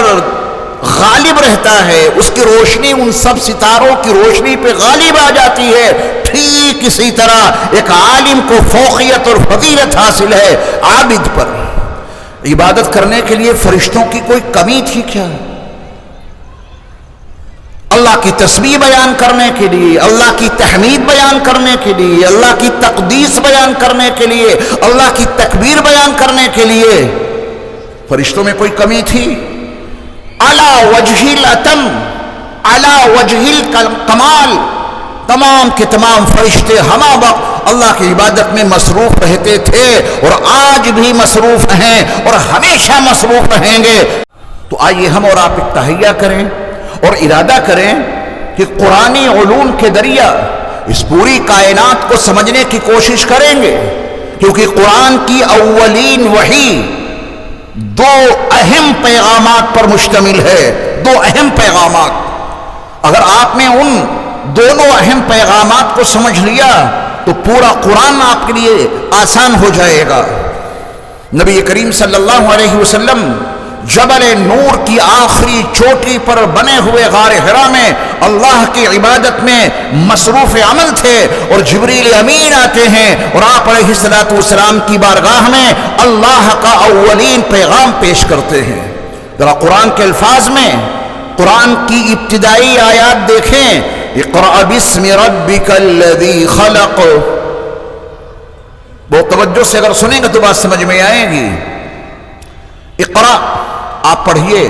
Speaker 2: غالب رہتا ہے، اس کی روشنی ان سب ستاروں کی روشنی پہ غالب آ جاتی ہے، ٹھیک اسی طرح ایک عالم کو فوقیت اور فضیلت حاصل ہے عابد پر۔ عبادت کرنے کے لیے فرشتوں کی کوئی کمی تھی کیا؟ اللہ کی تسبیح بیان کرنے کے لیے، اللہ کی تحمید بیان کرنے کے لیے، اللہ کی تقدیس بیان کرنے کے لیے، اللہ کی تکبیر بیان کرنے کے لیے فرشتوں میں کوئی کمی تھی؟ علی وجہ الاتم، علی وجہ الکمال، تمام کے تمام فرشتے ہمہ وقت اللہ کی عبادت میں مصروف رہتے تھے اور آج بھی مصروف ہیں اور ہمیشہ مصروف رہیں گے۔ تو آئیے ہم اور آپ ایک تہیہ کریں اور ارادہ کریں کہ قرآنی علوم کے ذریعہ اس پوری کائنات کو سمجھنے کی کوشش کریں گے، کیونکہ قرآن کی اولین وحی 2 اہم پیغامات پر مشتمل ہے، 2 اہم پیغامات۔ اگر آپ نے ان دونوں اہم پیغامات کو سمجھ لیا تو پورا قرآن آپ کے لیے آسان ہو جائے گا۔ نبی کریم صلی اللہ علیہ وسلم جبل نور کی آخری چوٹی پر بنے ہوئے غار حرا میں اللہ کی عبادت میں مصروف عمل تھے، اور جبریل امین آتے ہیں اور آپ علیہ الصلوۃ والسلام کی بارگاہ میں اللہ کا اولین پیغام پیش کرتے ہیں۔ ذرا قرآن کے الفاظ میں قرآن کی ابتدائی آیات دیکھیں، اقرأ باسم ربک الذی خلق، بہت توجہ سے اگر سنیں گے تو بات سمجھ میں آئے گی۔ اقرأ، آپ پڑھیے۔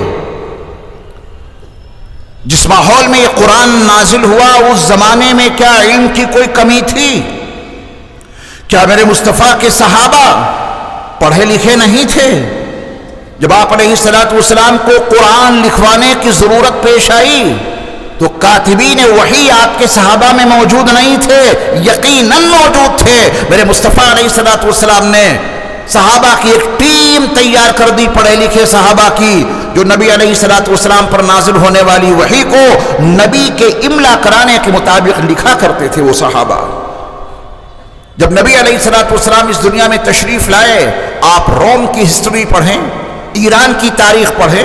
Speaker 2: جس ماحول میں یہ قرآن نازل ہوا اس زمانے میں کیا علم کی کوئی کمی تھی؟ کیا میرے مصطفیٰ کے صحابہ پڑھے لکھے نہیں تھے؟ جب آپ علیہ الصلوۃ والسلام کو قرآن لکھوانے کی ضرورت پیش آئی تو کاتبین وحی آپ کے صحابہ میں موجود نہیں تھے، یقیناً موجود تھے۔ میرے مصطفیٰ علیہ الصلوۃ والسلام نے صحابہ کی ایک ٹیم تیار کر دی، پڑھے لکھے صحابہ کی، جو نبی علیہ الصلوۃ والسلام پر نازل ہونے والی وحی کو نبی کے املا کرانے کے مطابق لکھا کرتے تھے وہ صحابہ۔ جب نبی علیہ الصلوۃ والسلام اس دنیا میں تشریف لائے، آپ روم کی ہسٹری پڑھیں، ایران کی تاریخ پڑھیں،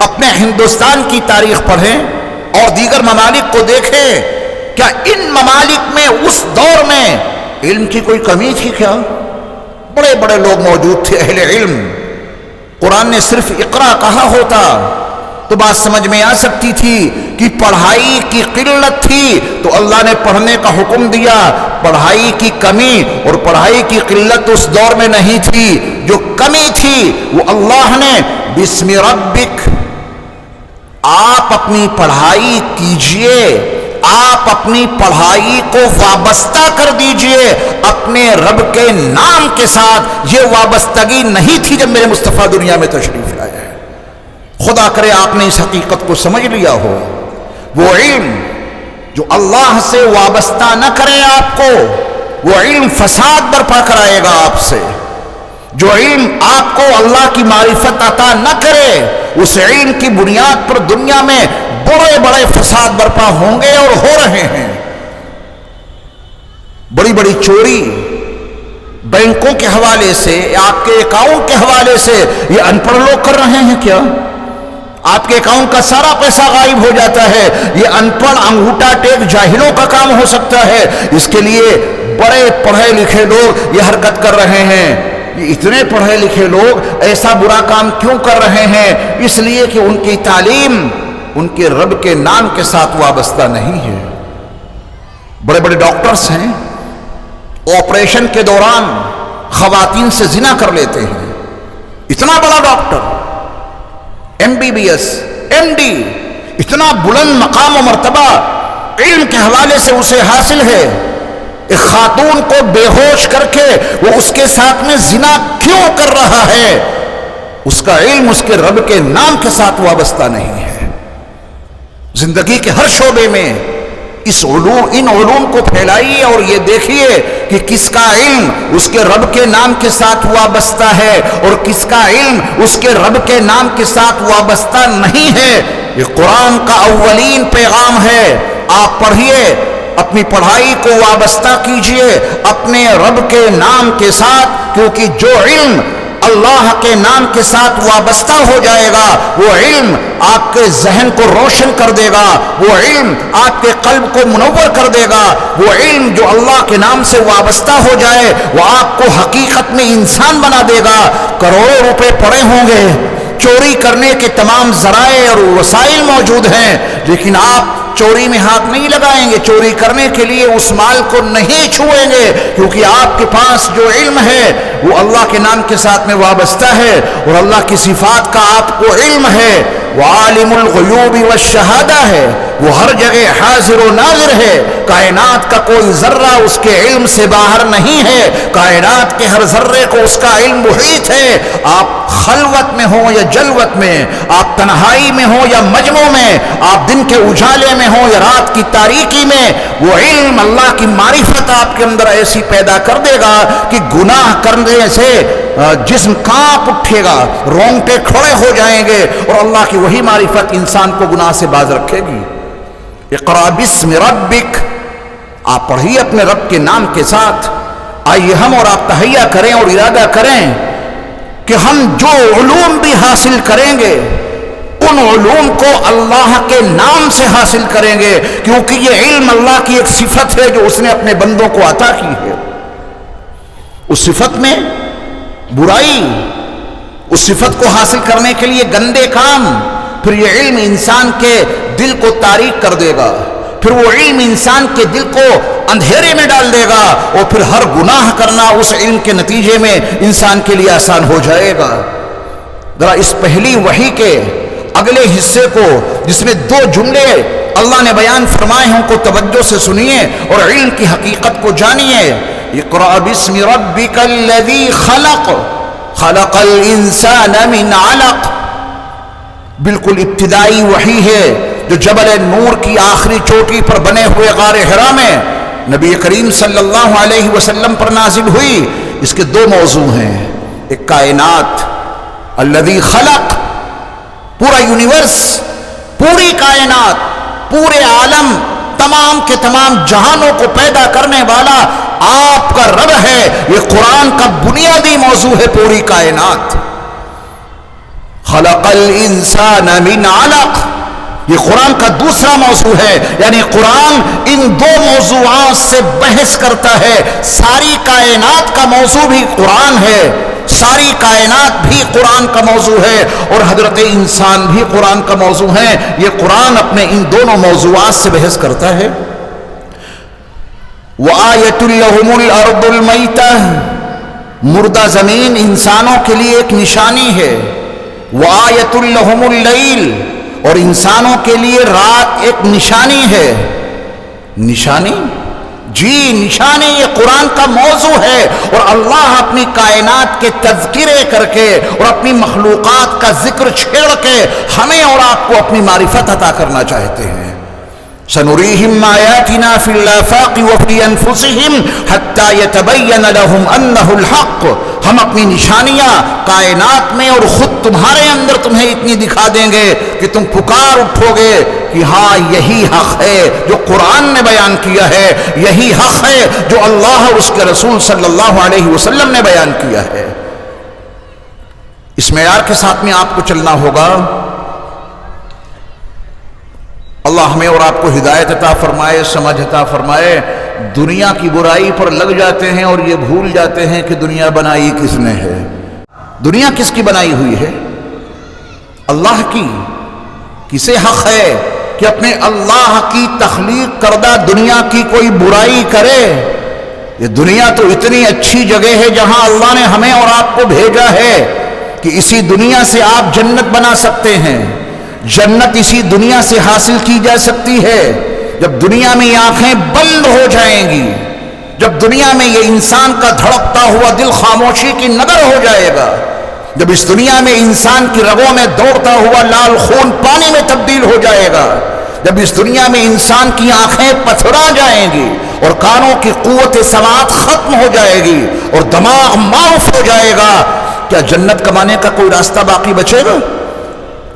Speaker 2: اپنے ہندوستان کی تاریخ پڑھیں اور دیگر ممالک کو دیکھیں، کیا ان ممالک میں اس دور میں علم کی کوئی کمی تھی؟ کیا بڑے بڑے لوگ موجود تھے، اہل علم۔ قرآن نے صرف اقرا کہا ہوتا تو بات سمجھ میں آ سکتی تھی کہ پڑھائی کی قلت تھی تو اللہ نے پڑھنے کا حکم دیا۔ پڑھائی کی کمی اور پڑھائی کی قلت اس دور میں نہیں تھی، جو کمی تھی وہ اللہ نے بسم ربک، آپ اپنی پڑھائی کیجئے، آپ اپنی پڑھائی کو وابستہ کر دیجئے اپنے رب کے نام کے ساتھ۔ یہ وابستگی نہیں تھی جب میرے مصطفیٰ دنیا میں تشریف لائے۔ خدا کرے آپ نے اس حقیقت کو سمجھ لیا ہو۔ وہ علم جو اللہ سے وابستہ نہ کرے آپ کو، وہ علم فساد برپا کرائے گا آپ سے۔ جو علم آپ کو اللہ کی معرفت عطا نہ کرے، اس علم کی بنیاد پر دنیا میں بڑے بڑے فساد برپا ہوں گے اور ہو رہے ہیں۔ بڑی بڑی چوری بینکوں کے حوالے سے، آپ کے اکاؤنٹ کے حوالے سے یہ ان پڑھ لوگ کر رہے ہیں۔ کیا آپ کے اکاؤنٹ کا سارا پیسہ غائب ہو جاتا ہے؟ یہ ان پڑھ انگوٹھا ٹیک جاہلوں کا کام ہو سکتا ہے؟ اس کے لیے بڑے پڑھے لکھے لوگ یہ حرکت کر رہے ہیں۔ یہ اتنے پڑھے لکھے لوگ ایسا برا کام کیوں کر رہے ہیں؟ اس لیے کہ ان کی تعلیم ان کے رب کے نام کے ساتھ وابستہ نہیں ہے۔ بڑے بڑے ڈاکٹرز ہیں، آپریشن کے دوران خواتین سے زنا کر لیتے ہیں۔ اتنا بڑا doctor, M B B S, M D, اتنا بلند مقام و مرتبہ علم کے حوالے سے اسے حاصل ہے، ایک خاتون کو بے ہوش کر کے وہ اس کے ساتھ میں زنا کیوں کر رہا ہے؟ اس کا علم اس کے رب کے نام کے ساتھ وابستہ نہیں ہے۔ زندگی کے ہر شعبے میں ان علوم کو پھیلائیے اور یہ دیکھیے کہ کس کا علم اس کے رب کے نام کے ساتھ وابستہ ہے اور کس کا علم اس کے رب کے نام کے ساتھ وابستہ نہیں ہے۔ یہ قرآن کا اولین پیغام ہے۔ آپ پڑھیے، اپنی پڑھائی کو وابستہ کیجئے اپنے رب کے نام کے ساتھ، کیونکہ جو علم اللہ کے نام کے ساتھ وابستہ ہو جائے گا وہ علم آپ کے ذہن کو روشن کر دے گا، وہ علم آپ کے قلب کو منور کر دے گا۔ وہ علم جو اللہ کے نام سے وابستہ ہو جائے وہ آپ کو حقیقت میں انسان بنا دے گا۔ کروڑوں روپے پڑے ہوں گے، چوری کرنے کے تمام ذرائع اور وسائل موجود ہیں، لیکن آپ چوری میں ہاتھ نہیں لگائیں گے، چوری کرنے کے لیے اس مال کو نہیں چھوئیں گے، کیونکہ آپ کے پاس جو علم ہے وہ اللہ کے نام کے ساتھ میں وابستہ ہے اور اللہ کی صفات کا آپ کو علم ہے۔ وہ عالم الغیوب والشہادہ ہے، وہ ہر جگہ حاضر و ناظر ہے۔ کائنات کا کوئی ذرہ اس کے علم سے باہر نہیں ہے، کائنات کے ہر ذرے کو اس کا علم محیط ہے۔ آپ خلوت میں ہوں یا جلوت میں، آپ تنہائی میں ہوں یا مجمع میں، آپ دن کے اجالے میں ہوں یا رات کی تاریکی میں، وہ علم اللہ کی معرفت آپ کے اندر ایسی پیدا کر دے گا کہ گناہ کرنے سے جسم کانپ اٹھے گا، رونگٹے کھڑے ہو جائیں گے، اور اللہ کی وہی معرفت انسان کو گناہ سے باز رکھے گی۔ اقرأ باسم ربک، آپ پڑھیے اپنے رب کے نام کے ساتھ۔ آئیے ہم اور آپ تہیہ کریں اور ارادہ کریں کہ ہم جو علوم بھی حاصل کریں گے ان علوم کو اللہ کے نام سے حاصل کریں گے، کیونکہ یہ علم اللہ کی ایک صفت ہے جو اس نے اپنے بندوں کو عطا کی ہے۔ اس صفت میں برائی، اس صفت کو حاصل کرنے کے لیے گندے کام، پھر یہ علم انسان کے دل کو تاریک کر دے گا، پھر وہ علم انسان کے دل کو اندھیرے میں ڈال دے گا، اور پھر ہر گناہ کرنا اس علم کے نتیجے میں انسان کے لیے آسان ہو جائے گا۔ ذرا اس پہلی وحی کے اگلے حصے کو جس میں 2 جملے اللہ نے بیان فرمائے ہیں ان کو توجہ سے سنیے اور علم کی حقیقت کو جانیے۔ اقرأ باسم ربک الذی خلق خلق الانسان من علق، بالکل ابتدائی وحی ہے جو جبل نور کی آخری چوٹی پر بنے ہوئے غار حرا میں نبی کریم صلی اللہ علیہ وسلم پر نازل ہوئی۔ اس کے 2 موضوع ہیں، ایک کائنات، الذی خلق، پورا یونیورس، پوری کائنات، پورے عالم، تمام کے تمام جہانوں کو پیدا کرنے والا آپ کا رب ہے۔ یہ قرآن کا بنیادی موضوع ہے، پوری کائنات۔ خلق الانسان من علق، یہ قرآن کا دوسرا موضوع ہے، یعنی قرآن ان 2 موضوعات سے بحث کرتا ہے۔ ساری کائنات کا موضوع بھی قرآن ہے، ساری کائنات بھی قرآن کا موضوع ہے، اور حضرت انسان بھی قرآن کا موضوع ہے۔ یہ قرآن اپنے ان دونوں موضوعات سے بحث کرتا ہے۔ وَآيَةٌ لَهُمُ الْأَرْضُ الْمَيْتَةُ، مردہ زمین انسانوں کے لیے ایک نشانی ہے۔ وَآيَةٌ لَهُمُ اللَّيْلُ، اور انسانوں کے لیے رات ایک نشانی ہے۔ نشانی؟ جی نشانی، یہ قرآن کا موضوع ہے، اور اللہ اپنی کائنات کے تذکرے کر کے اور اپنی مخلوقات کا ذکر چھیڑ کے ہمیں اور آپ کو اپنی معرفت عطا کرنا چاہتے ہیں۔ سنریہم آیاتنا فی الآفاق وفی انفسہم حتی یتبین لہم انہ الحق، ہم اپنی نشانیاں کائنات میں اور خود تمہارے اندر تمہیں اتنی دکھا دیں گے کہ تم پکار اٹھو گے کہ ہاں یہی حق ہے جو قرآن نے بیان کیا ہے، یہی حق ہے جو اللہ اور اس کے رسول صلی اللہ علیہ وسلم نے بیان کیا ہے۔ اس معیار کے ساتھ میں آپ کو چلنا ہوگا۔ اللہ ہمیں اور آپ کو ہدایت عطا فرمائے، سمجھ عطا فرمائے۔ دنیا کی برائی پر لگ جاتے ہیں اور یہ بھول جاتے ہیں کہ دنیا بنائی کس نے ہے۔ دنیا کس کی بنائی ہوئی ہے؟ اللہ کی۔ کسے حق ہے کہ اپنے اللہ کی تخلیق کردہ دنیا کی کوئی برائی کرے؟ یہ دنیا تو اتنی اچھی جگہ ہے جہاں اللہ نے ہمیں اور آپ کو بھیجا ہے کہ اسی دنیا سے آپ جنت بنا سکتے ہیں۔ جنت اسی دنیا سے حاصل کی جا سکتی ہے۔ جب دنیا میں یہ آنکھیں بند ہو جائیں گی، جب دنیا میں یہ انسان کا دھڑکتا ہوا دل خاموشی کی نظر ہو جائے گا، جب اس دنیا میں انسان کی رگوں میں دوڑتا ہوا لال خون پانی میں تبدیل ہو جائے گا، جب اس دنیا میں انسان کی آنکھیں پتھرا جائیں گی اور کانوں کی قوت سماعت ختم ہو جائے گی اور دماغ معاف ہو جائے گا، کیا جنت کمانے کا کوئی راستہ باقی بچے گا؟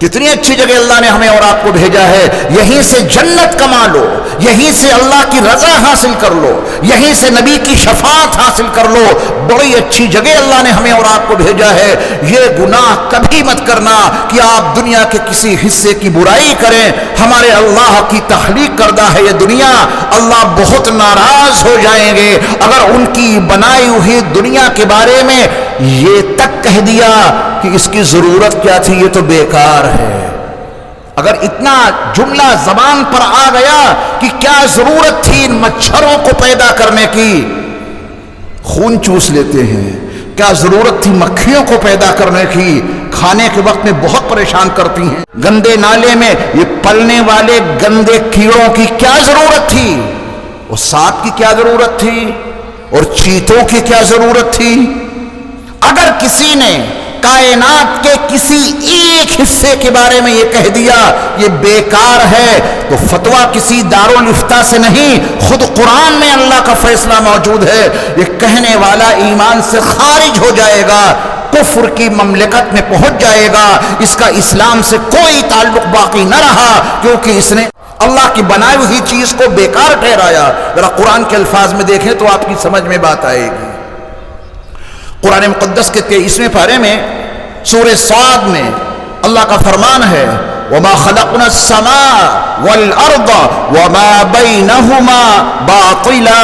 Speaker 2: کتنی اچھی جگہ اللہ نے ہمیں اور آپ کو بھیجا ہے، یہیں سے جنت کما لو، یہیں سے اللہ کی رضا حاصل کر لو، یہیں سے نبی کی شفاعت حاصل کر لو۔ بڑی اچھی جگہ اللہ نے ہمیں اور آپ کو بھیجا ہے۔ یہ گناہ کبھی مت کرنا کہ آپ دنیا کے کسی حصے کی برائی کریں۔ ہمارے اللہ کی تخلیق کردہ ہے یہ دنیا، اللہ بہت ناراض ہو جائیں گے اگر ان کی بنائی ہوئی دنیا کے بارے میں یہ تک کہہ دیا کہ اس کی ضرورت کیا تھی، یہ تو بیکار ہے۔ اگر اتنا جملہ زبان پر آ گیا کہ کیا ضرورت تھی ان مچھروں کو پیدا کرنے کی، خون چوس لیتے ہیں، کیا ضرورت تھی مکھیوں کو پیدا کرنے کی، کھانے کے وقت میں بہت پریشان کرتی ہیں، گندے نالے میں یہ پلنے والے گندے کیڑوں کی کیا ضرورت تھی، اور سانپ کی کیا ضرورت تھی، اور چیتوں کی کیا ضرورت تھی۔ اگر کسی نے کائنات کے کسی ایک حصے کے بارے میں یہ کہہ دیا یہ بیکار ہے تو فتویٰ کسی دارالافتاء سے نہیں، خود قرآن میں اللہ کا فیصلہ موجود ہے۔ یہ کہنے والا ایمان سے خارج ہو جائے گا، کفر کی مملکت میں پہنچ جائے گا، اس کا اسلام سے کوئی تعلق باقی نہ رہا، کیونکہ اس نے اللہ کی بنائی ہوئی چیز کو بیکار ٹھہرایا۔ ذرا قرآن کے الفاظ میں دیکھیں تو آپ کی سمجھ میں بات آئے گی۔ قرآن مقدس کے 23ویں پارے میں سورہ صاد میں اللہ کا فرمان ہے وَمَا خَلَقْنَا السَّمَاءَ وَالْأَرْضَ وَمَا بَيْنَهُمَا بَاطِلًا،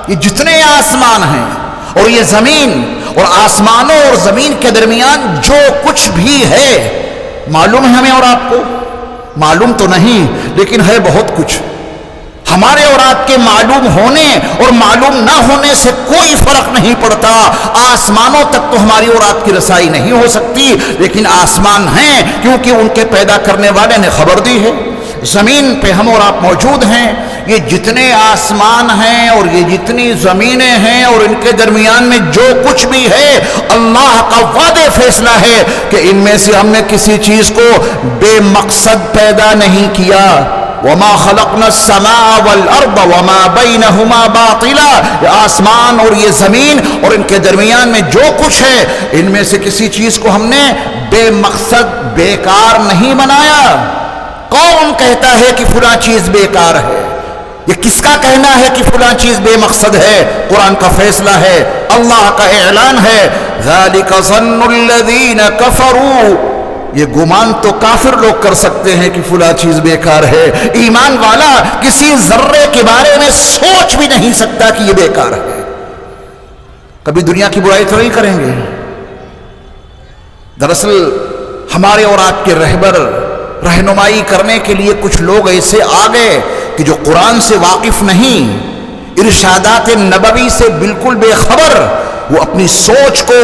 Speaker 2: یہ جتنے آسمان ہیں اور یہ زمین اور آسمانوں اور زمین کے درمیان جو کچھ بھی ہے، معلوم ہے ہمیں اور آپ کو؟ معلوم تو نہیں، لیکن ہے بہت کچھ۔ ہمارے اور آپ کے معلوم ہونے اور معلوم نہ ہونے سے کوئی فرق نہیں پڑتا۔ آسمانوں تک تو ہماری اور آپ کی رسائی نہیں ہو سکتی، لیکن آسمان ہیں کیونکہ ان کے پیدا کرنے والے نے خبر دی ہے۔ زمین پہ ہم اور آپ موجود ہیں۔ یہ جتنے آسمان ہیں اور یہ جتنی زمینیں ہیں اور ان کے درمیان میں جو کچھ بھی ہے، اللہ کا واضح فیصلہ ہے کہ ان میں سے ہم نے کسی چیز کو بے مقصد پیدا نہیں کیا۔ وَمَا خَلَقْنَا السَّمَاءَ وَالْأَرْضَ وَمَا بَيْنَهُمَا بَاطِلًا، یہ آسمان اور یہ زمین اور ان کے درمیان میں جو کچھ ہے، ان میں سے کسی چیز کو ہم نے بے مقصد بیکار نہیں بنایا۔ کون کہتا ہے کہ فلاں چیز بیکار ہے؟ یہ کس کا کہنا ہے کہ فلاں چیز بے مقصد ہے؟ قرآن کا فیصلہ ہے، اللہ کا اعلان ہے۔ ذَلِكَ ظَنُّ الَّذِينَ كَفَرُوا، یہ گمان تو کافر لوگ کر سکتے ہیں کہ فلاں چیز بیکار ہے، ایمان والا کسی ذرے کے بارے میں سوچ بھی نہیں سکتا کہ یہ بیکار ہے۔ کبھی دنیا کی برائی تو نہیں کریں گے۔ دراصل ہمارے اور آپ کے رہبر رہنمائی کرنے کے لیے کچھ لوگ ایسے آ گئے کہ جو قرآن سے واقف نہیں، ارشادات نبوی سے بالکل بے خبر، وہ اپنی سوچ کو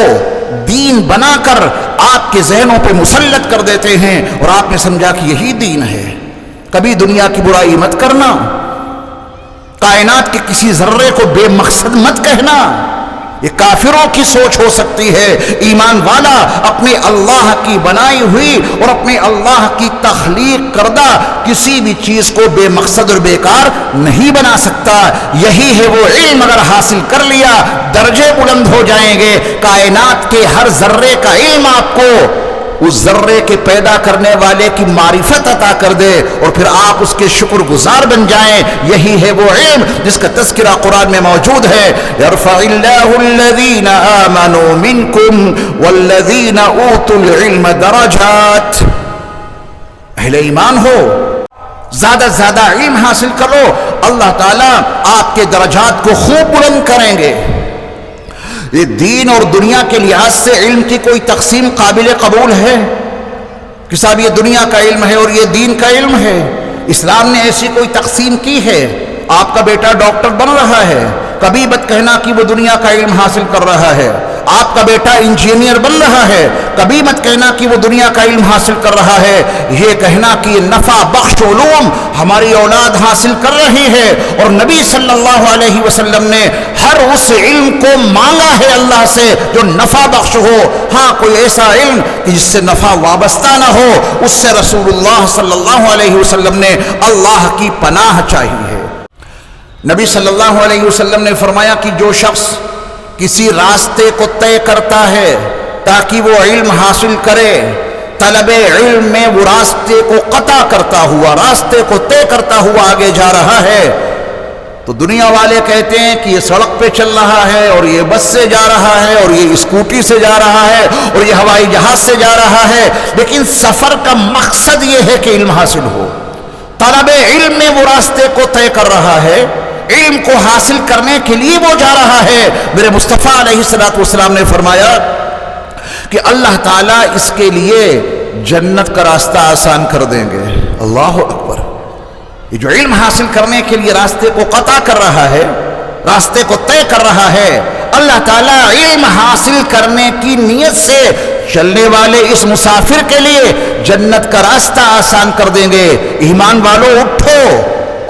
Speaker 2: دین بنا کر آپ کے ذہنوں پہ مسلط کر دیتے ہیں اور آپ نے سمجھا کہ یہی دین ہے۔ کبھی دنیا کی برائی مت کرنا، کائنات کے کسی ذرے کو بے مقصد مت کہنا، یہ کافروں کی سوچ ہو سکتی ہے۔ ایمان والا اپنے اللہ کی بنائی ہوئی اور اپنے اللہ کی تخلیق کردہ کسی بھی چیز کو بے مقصد اور بیکار نہیں بنا سکتا۔ یہی ہے وہ علم، اگر حاصل کر لیا درجے بلند ہو جائیں گے۔ کائنات کے ہر ذرے کا علم آپ کو اس ذرے کے پیدا کرنے والے کی معرفت عطا کر دے اور پھر آپ اس کے شکر گزار بن جائیں۔ یہی ہے وہ علم جس کا تذکرہ قرآن میں موجود ہے۔ یرفع اللہ الذین آمنوا منکم والذین اوتوا العلم درجات، اہل ایمان ہو، زیادہ سے زیادہ علم حاصل کرو، اللہ تعالیٰ آپ کے درجات کو خوب بلند کریں گے۔ یہ دین اور دنیا کے لحاظ سے علم کی کوئی تقسیم قابل قبول ہے کہ صاحب یہ دنیا کا علم ہے اور یہ دین کا علم ہے؟ اسلام نے ایسی کوئی تقسیم کی ہے؟ آپ کا بیٹا ڈاکٹر بن رہا ہے، کبھی مت کہنا کہ وہ دنیا کا علم حاصل کر رہا ہے۔ آپ کا بیٹا انجینئر بن رہا ہے، کبھی مت کہنا کہ وہ دنیا کا علم حاصل کر رہا ہے۔ یہ کہنا کہ یہ نفع بخش علوم ہماری اولاد حاصل کر رہی ہے، اور نبی صلی اللہ علیہ وسلم نے ہر اس علم کو مانگا ہے اللہ سے جو نفع بخش ہو۔ ہاں کوئی ایسا علم کہ جس سے نفع وابستہ نہ ہو، اس سے رسول اللہ صلی اللہ علیہ وسلم نے اللہ کی پناہ چاہی ہے۔ نبی صلی اللہ علیہ وسلم نے فرمایا کہ جو شخص کسی راستے کو طے کرتا ہے تاکہ وہ علم حاصل کرے، طلب علم میں وہ راستے کو قطع کرتا ہوا، راستے کو طے کرتا ہوا آگے جا رہا ہے، تو دنیا والے کہتے ہیں کہ یہ سڑک پہ چل رہا ہے اور یہ بس سے جا رہا ہے اور یہ اسکوٹی سے جا رہا ہے اور یہ ہوائی جہاز سے جا رہا ہے، لیکن سفر کا مقصد یہ ہے کہ علم حاصل ہو۔ طلب علم میں وہ راستے کو طے کر رہا ہے، علم کو حاصل کرنے کے لیے وہ جا رہا ہے۔ میرے مصطفیٰ علیہ السلام نے فرمایا کہ اللہ تعالیٰ اس کے لیے جنت کا راستہ آسان کر دیں گے۔ اللہ اکبر! یہ جو علم حاصل کرنے کے لیے راستے کو قطع کر رہا ہے، راستے کو طے کر رہا ہے، اللہ تعالیٰ علم حاصل کرنے کی نیت سے چلنے والے اس مسافر کے لیے جنت کا راستہ آسان کر دیں گے۔ ایمان والو اٹھو،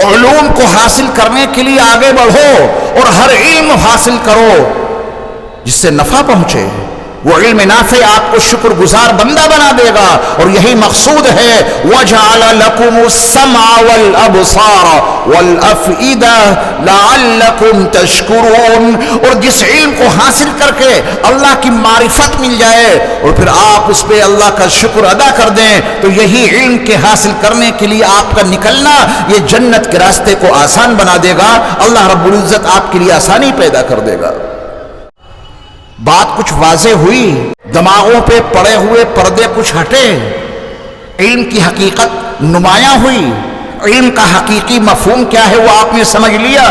Speaker 2: علوم کو حاصل کرنے کے لیے آگے بڑھو اور ہر علم حاصل کرو جس سے نفع پہنچے۔ وہ علم نافع آپ کو شکر گزار بندہ بنا دے گا، اور یہی مقصود ہے وَجَعَلَ لَكُمُ السَّمْعَ وَالْأَبْصَارَ وَالْأَفْئِدَةَ لَعَلَّكُمْ تَشْكُرُونَ۔ اور جس علم کو حاصل کر کے اللہ کی معرفت مل جائے اور پھر آپ اس پہ اللہ کا شکر ادا کر دیں، تو یہی علم کے حاصل کرنے کے لیے آپ کا نکلنا یہ جنت کے راستے کو آسان بنا دے گا۔ اللہ رب العزت آپ کے لیے آسانی پیدا کر دے گا۔ بات کچھ واضح ہوئی؟ دماغوں پہ پڑے ہوئے پردے کچھ ہٹے؟ علم کی حقیقت نمایاں ہوئی؟ علم کا حقیقی مفہوم کیا ہے وہ آپ نے سمجھ لیا؟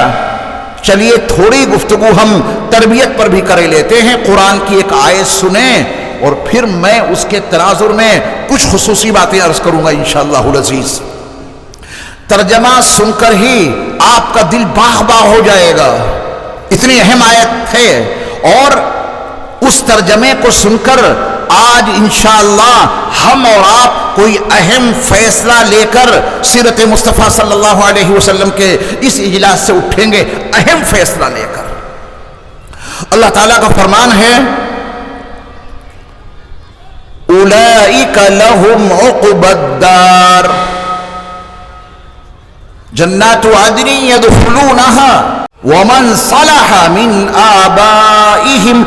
Speaker 2: چلیے تھوڑی گفتگو ہم تربیت پر بھی کر لیتے ہیں۔ قرآن کی ایک آیت سنیں اور پھر میں اس کے تناظر میں کچھ خصوصی باتیں عرض کروں گا انشاءاللہ العزیز۔ ترجمہ سن کر ہی آپ کا دل باغ باغ ہو جائے گا، اتنی اہم آیت ہے، اور اس ترجمے کو سن کر آج انشاءاللہ ہم اور آپ کوئی اہم فیصلہ لے کر سیرت مصطفیٰ صلی اللہ علیہ وسلم کے اس اجلاس سے اٹھیں گے، اہم فیصلہ لے کر۔ اللہ تعالیٰ کا فرمان ہے اولئک لہم عقبی الدار جنات عدن یدخلونها ومن صلح من آبائهم۔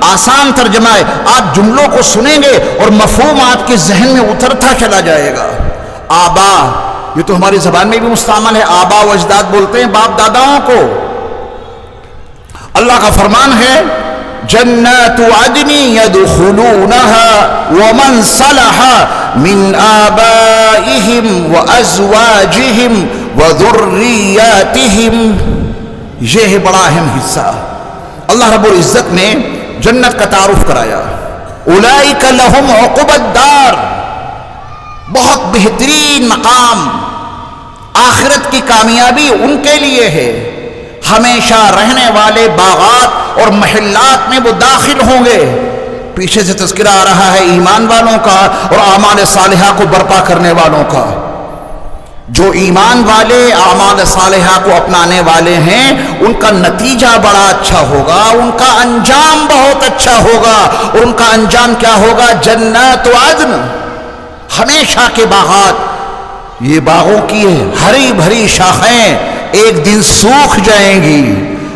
Speaker 2: آسان ترجمہ ہے، آپ جملوں کو سنیں گے اور مفہوم آپ کے ذہن میں اترتا چلا جائے گا۔ آبا، یہ تو ہماری زبان میں بھی مستعمل ہے، آبا و اجداد بولتے ہیں باپ داداؤں کو۔ اللہ کا فرمان ہے جنات عدن يدخلونها ومن صلح من آبائهم وأزواجهم وذرياتهم۔ یہ ہے بڑا اہم حصہ۔ اللہ رب العزت نے جنت کا تعارف کرایا، اولئک لہم عقبی الدار، بہت بہترین مقام، آخرت کی کامیابی ان کے لیے ہے، ہمیشہ رہنے والے باغات اور محلات میں وہ داخل ہوں گے۔ پیچھے سے تذکرہ آ رہا ہے ایمان والوں کا اور اعمال صالحہ کو برپا کرنے والوں کا۔ جو ایمان والے اعمال صالحہ کو اپنانے والے ہیں ان کا نتیجہ بڑا اچھا ہوگا، ان کا انجام بہت اچھا ہوگا، اور ان کا انجام کیا ہوگا؟ جنات عدن، ہمیشہ کے باغات۔ یہ باغوں کی ہری بھری شاخیں ایک دن سوکھ جائیں گی،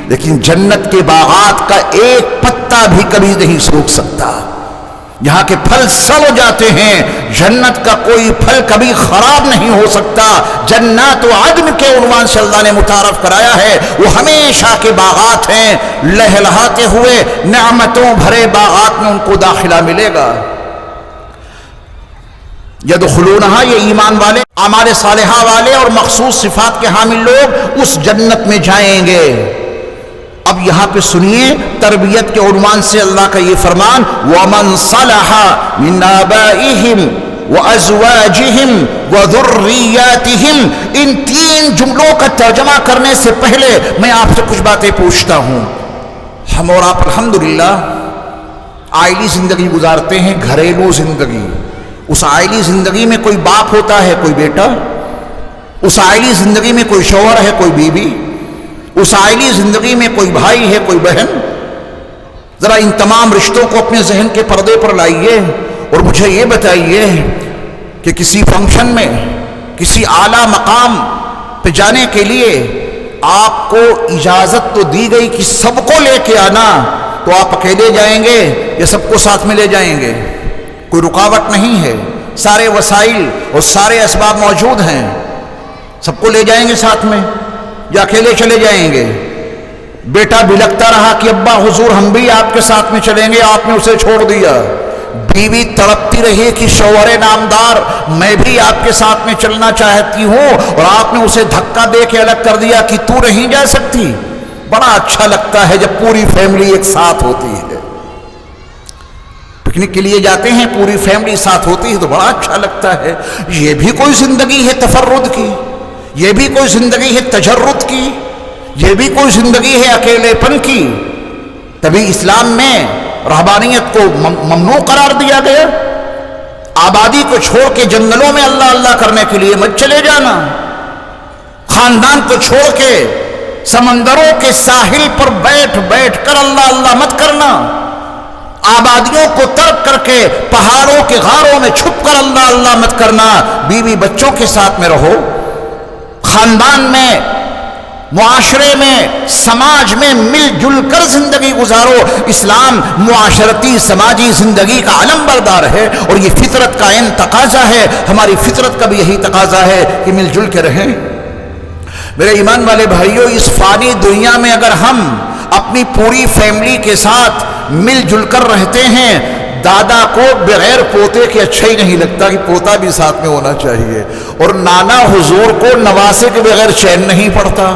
Speaker 2: لیکن جنت کے باغات کا ایک پتا بھی کبھی نہیں سوکھ سکتا۔ یہاں کے پھل سڑ جاتے ہیں، جنت کا کوئی پھل کبھی خراب نہیں ہو سکتا۔ جنات عدن کے عنوان سے اللہ نے متعارف کرایا ہے، وہ ہمیشہ کے باغات ہیں، لہلہاتے ہوئے نعمتوں بھرے باغات میں ان کو داخلہ ملے گا۔ یدخلونہا، یہ ایمان والے، اعمال صالحہ والے اور مخصوص صفات کے حامل لوگ اس جنت میں جائیں گے۔ اب یہاں پہ سنیے تربیت کے عنوان سے اللہ کا یہ فرمان، وَمَنْ صَلَحَ مِنْ آبَائِهِمْ وَأَزْوَاجِهِمْ وَذُرِّيَّاتِهِمْ۔ ان تین جملوں کا ترجمہ کرنے سے پہلے میں آپ سے کچھ باتیں پوچھتا ہوں۔ ہم اور آپ الحمدللہ عائلی زندگی گزارتے ہیں، گھریلو زندگی۔ اس عائلی زندگی میں کوئی باپ ہوتا ہے، کوئی بیٹا، اس عائلی زندگی میں کوئی شوہر ہے، کوئی بیوی، اس عائلی زندگی میں کوئی بھائی ہے، کوئی بہن۔ ذرا ان تمام رشتوں کو اپنے ذہن کے پردے پر لائیے اور مجھے یہ بتائیے کہ کسی فنکشن میں، کسی اعلیٰ مقام پہ جانے کے لیے آپ کو اجازت تو دی گئی کہ سب کو لے کے آنا، تو آپ اکیلے جائیں گے یا سب کو ساتھ میں لے جائیں گے؟ کوئی رکاوٹ نہیں ہے، سارے وسائل اور سارے اسباب موجود ہیں، سب کو لے جائیں گے ساتھ میں یا اکیلے چلے جائیں گے؟ بیٹا بلکتا رہا کہ ابا حضور ہم بھی آپ کے ساتھ میں چلیں گے، آپ نے اسے چھوڑ دیا۔ بیوی تڑپتی رہی کہ شوہر نامدار میں بھی آپ کے ساتھ میں چلنا چاہتی ہوں، اور آپ نے اسے دھکا دے کے الگ کر دیا کہ تو نہیں جا سکتی۔ بڑا اچھا لگتا ہے جب پوری فیملی ایک ساتھ ہوتی ہے، پکنک کے لیے جاتے ہیں پوری فیملی ساتھ ہوتی ہے تو بڑا اچھا لگتا ہے۔ یہ بھی کوئی زندگی ہے تفرد کی، یہ بھی کوئی زندگی ہے تجرد کی، یہ بھی کوئی زندگی ہے اکیلے پن کی؟ تبھی اسلام میں رہبانیت کو ممنوع قرار دیا گیا۔ آبادی کو چھوڑ کے جنگلوں میں اللہ اللہ کرنے کے لیے مت چلے جانا، خاندان کو چھوڑ کے سمندروں کے ساحل پر بیٹھ بیٹھ کر اللہ اللہ مت کرنا، آبادیوں کو ترک کر کے پہاڑوں کے غاروں میں چھپ کر اللہ اللہ مت کرنا۔ بیوی بچوں کے ساتھ میں رہو، خاندان میں، معاشرے میں، سماج میں مل جل کر زندگی گزارو۔ اسلام معاشرتی سماجی زندگی کا علم بردار ہے، اور یہ فطرت کا عین تقاضا ہے، ہماری فطرت کا بھی یہی تقاضا ہے کہ مل جل کے رہیں۔ میرے ایمان والے بھائیوں، اس فانی دنیا میں اگر ہم اپنی پوری فیملی کے ساتھ مل جل کر رہتے ہیں، دادا کو بغیر پوتے کے اچھا ہی نہیں لگتا کہ پوتا بھی ساتھ میں ہونا چاہیے، اور نانا حضور کو نواسے کے بغیر چین نہیں پڑتا۔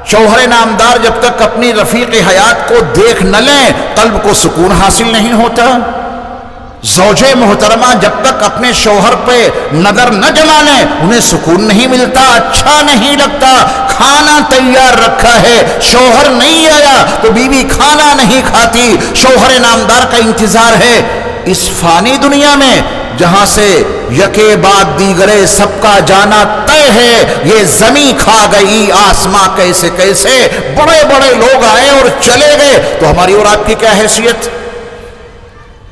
Speaker 2: شوہر نامدار جب تک اپنی رفیق حیات کو دیکھ نہ لیں، قلب کو سکون حاصل نہیں ہوتا۔ زوجہ محترمہ جب تک اپنے شوہر پہ نظر نہ جما لیں، انہیں سکون نہیں ملتا، اچھا نہیں لگتا۔ کھانا تیار رکھا ہے، شوہر نہیں آیا تو بیوی کھانا نہیں کھاتی، شوہر نامدار کا انتظار ہے۔ اس فانی دنیا میں جہاں سے یکے بعد دیگرے سب کا جانا طے ہے، یہ زمین کھا گئی آسماں کیسے کیسے، بڑے بڑے لوگ آئے اور چلے گئے، تو ہماری اور آپ کی کیا حیثیت؟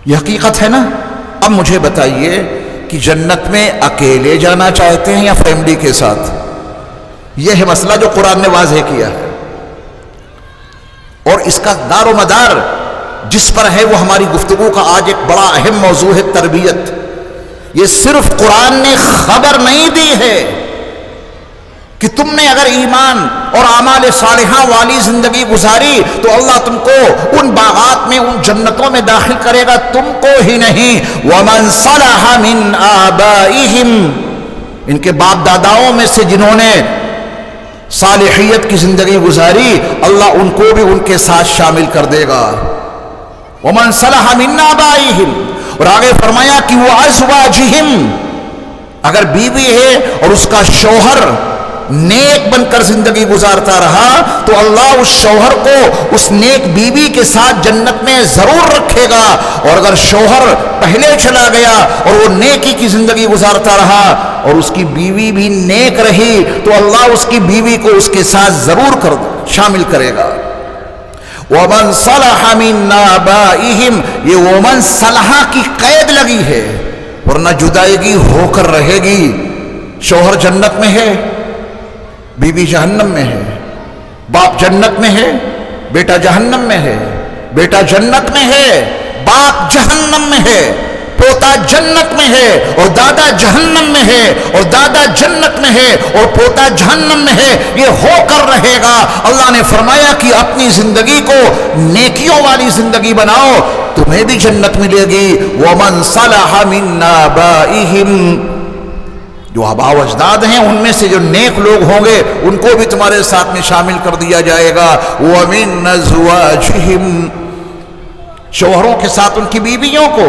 Speaker 2: یہ حقیقت ہے نا۔ اب مجھے بتائیے کہ جنت میں اکیلے جانا چاہتے ہیں یا فیملی کے ساتھ؟ یہ ہے مسئلہ جو قرآن نے واضح کیا ہے، اور اس کا دار و مدار جس پر ہے وہ ہماری گفتگو کا آج ایک بڑا اہم موضوع ہے، تربیت۔ یہ صرف قرآن نے خبر نہیں دی ہے کہ تم نے اگر ایمان اور اعمال صالحہ والی زندگی گزاری تو اللہ تم کو ان باغات میں، ان جنتوں میں داخل کرے گا، تم کو ہی نہیں۔ وَمَنْ صَلَحَ مِنْ آبَائِهِمْ، ان کے باپ داداؤں میں سے جنہوں نے صالحیت کی زندگی گزاری، اللہ ان کو بھی ان کے ساتھ شامل کر دے گا۔ وَمَنْ صَلَحَ مِنْ آبَائِهِمْ، اور آگے فرمایا کہ وَأَزْوَاجِهِمْ، اگر بیوی ہے اور اس کا شوہر نیک بن کر زندگی گزارتا رہا تو اللہ اس شوہر کو اس نیک بیوی کے ساتھ جنت میں ضرور رکھے گا، اور اگر شوہر پہلے چلا گیا اور وہ نیکی کی زندگی گزارتا رہا اور اس کی بیوی بھی نیک رہی تو اللہ اس کی بیوی کو اس کے ساتھ ضرور شامل کرے گا۔ وَمَنْ صَلَحَ مِنْ آبَائِهِمْ، یہ وَمَنْ صَلَحَ کی قید لگی ہے، ورنہ جدائیگی ہو کر رہے گی۔ شوہر جنت میں ہے، بیوی جہنم میں ہے، باپ جنت میں ہے، بیٹا جہنم میں ہے، بیٹا جنت میں ہے، باپ جہنم میں ہے، پوتا جنت میں ہے، اور دادا جہنم میں ہے، اور دادا جنت میں ہے، اور پوتا جہنم میں ہے۔ یہ ہو کر رہے گا۔ اللہ نے فرمایا کہ اپنی زندگی کو نیکیوں والی زندگی بناؤ، تمہیں بھی جنت ملے گی۔ وَمَنْ صَلَحَ مِنْ آبَائِهِمْ، جو آباء و اجداد ہیں ان میں سے جو نیک لوگ ہوں گے ان کو بھی تمہارے ساتھ میں شامل کر دیا جائے گا۔ وَمِنْ أَزْوَاجِهِمْ، شوہروں کے ساتھ ان کی بیویوں کو،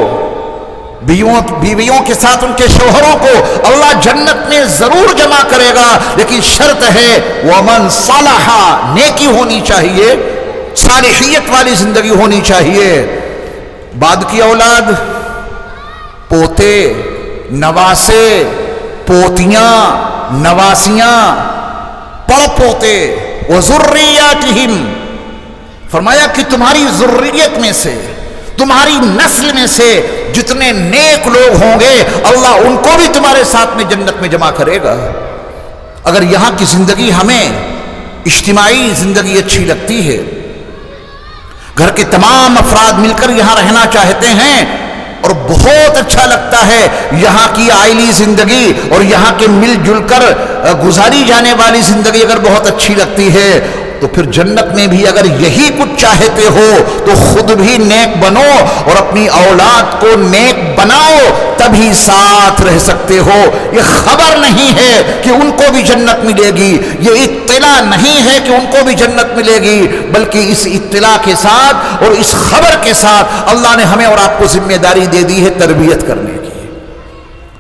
Speaker 2: بیویوں کے ساتھ ان کے شوہروں کو اللہ جنت میں ضرور جمع کرے گا، لیکن شرط ہے وَمَنْ صَلَحَ، نیکی ہونی چاہیے، صالحیت والی زندگی ہونی چاہیے۔ بعد کی اولاد، پوتے، نواسے، پوتیاں، نواسیاں، پڑ پوتے، وَذُرِّيَّاتِهِمْ، فرمایا کہ تمہاری ذریت میں سے، تمہاری نسل میں سے جتنے نیک لوگ ہوں گے اللہ ان کو بھی تمہارے ساتھ میں جنت میں جمع کرے گا۔ اگر یہاں کی زندگی ہمیں اجتماعی زندگی اچھی لگتی ہے، گھر کے تمام افراد مل کر یہاں رہنا چاہتے ہیں اور بہت اچھا لگتا ہے یہاں کی عائلی زندگی اور یہاں کے مل جل کر گزاری جانے والی زندگی اگر بہت اچھی لگتی ہے تو پھر جنت میں بھی اگر یہی کچھ چاہتے ہو تو خود بھی نیک بنو اور اپنی اولاد کو نیک بناؤ، تبھی ساتھ رہ سکتے ہو۔ یہ خبر نہیں ہے کہ ان کو بھی جنت ملے گی، یہ اطلاع نہیں ہے کہ ان کو بھی جنت ملے گی، بلکہ اس اطلاع کے ساتھ اور اس خبر کے ساتھ اللہ نے ہمیں اور آپ کو ذمہ داری دے دی ہے تربیت کرنے کی۔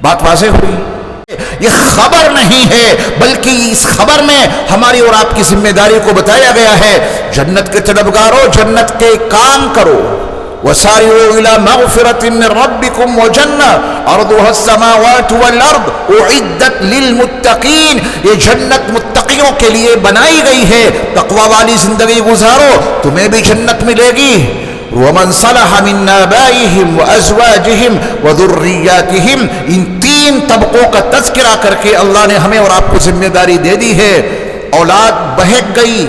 Speaker 2: بات واضح ہوئی؟ یہ خبر نہیں ہے بلکہ اس خبر میں ہماری اور آپ کی ذمہ داری کو بتایا گیا ہے۔ جنت کے طلبگاروں، جنت کے کام کرو۔ وَسَارِعُوا إِلَى مَغْفِرَةٍ مِّن رَبِّكُمْ وَجَنَّةٍ عَرْضُهَا السَّمَاوَاتُ وَالْأَرْضُ أُعِدَّتْ لِلْمُتَّقِينَ، یہ جنت متقیوں کے لیے بنائی گئی ہے۔ تقوی والی زندگی گزارو، تمہیں بھی جنت ملے گی۔ وَمَنْ صَلَحَ مِنْ آبَائِهِمْ وَأَزْوَاجِهِمْ وَذُرِّيَّاتِهِمْ، ان تین طبقوں کا تذکرہ کر کے اللہ نے ہمیں اور آپ کو ذمہ داری دے دی ہے۔ اولاد بہک گئی،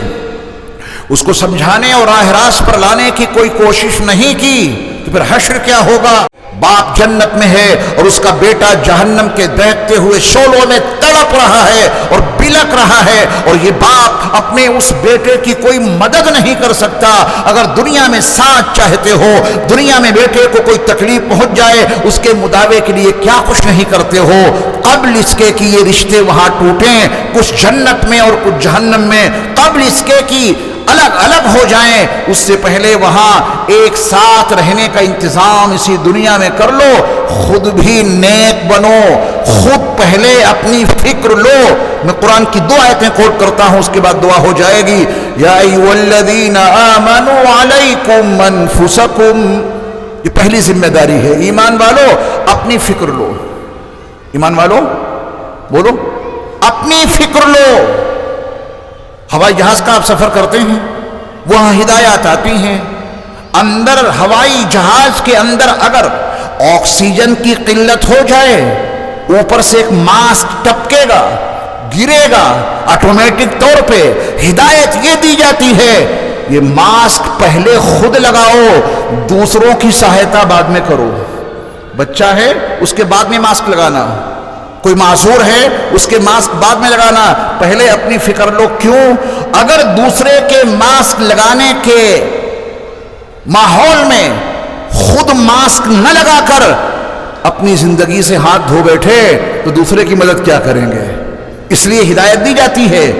Speaker 2: اس کو سمجھانے اور راہ راست پر لانے کی کوئی کوشش نہیں کی تو پھر حشر کیا ہوگا؟ باپ جنت میں ہے اور اس کا بیٹا جہنم کے دہتے ہوئے شعلوں میں تڑپ رہا ہے اور بلک رہا ہے، اور یہ باپ اپنے اس بیٹے کی کوئی مدد نہیں کر سکتا۔ اگر دنیا میں ساتھ چاہتے ہو، دنیا میں بیٹے کو کوئی تکلیف پہنچ جائے، اس کے مداوے کے لیے کیا کچھ نہیں کرتے ہو، قبل اس کے کہ یہ رشتے وہاں ٹوٹیں، کچھ جنت میں اور کچھ جہنم میں، قبل اس کے کہ الگ الگ ہو جائیں، اس سے پہلے وہاں ایک ساتھ رہنے کا انتظام اسی دنیا میں کر لو۔ خود بھی نیک بنو، خود پہلے اپنی فکر لو۔ میں قرآن کی 2 آیتیں کوٹ کرتا ہوں، اس کے بعد دعا ہو جائے گی۔ یا ایھا الذین آمنوا علیکم انفسکم، یہ پہلی ذمہ داری ہے۔ ایمان والو اپنی فکر لو، ایمان والو بولو اپنی فکر لو۔ ہوائی جہاز کا آپ سفر کرتے ہیں، وہاں ہدایات آتی ہیں، اندر ہوائی جہاز کے اندر اگر آکسیجن کی قلت ہو جائے، اوپر سے ایک ماسک ٹپکے گا، گرے گا، آٹومیٹک طور پہ ہدایت یہ دی جاتی ہے، یہ ماسک پہلے خود لگاؤ، دوسروں کی سہایتا بعد میں کرو۔ بچہ ہے اس کے بعد میں ماسک لگانا، کوئی معذور ہے اس کے ماسک بعد میں لگانا، پہلے اپنی فکر لو۔ کیوں؟ اگر دوسرے کے ماسک لگانے کے ماحول میں خود ماسک نہ لگا کر اپنی زندگی سے ہاتھ دھو بیٹھے تو دوسرے کی مدد کیا کریں گے؟ اس لیے ہدایت دی جاتی ہے۔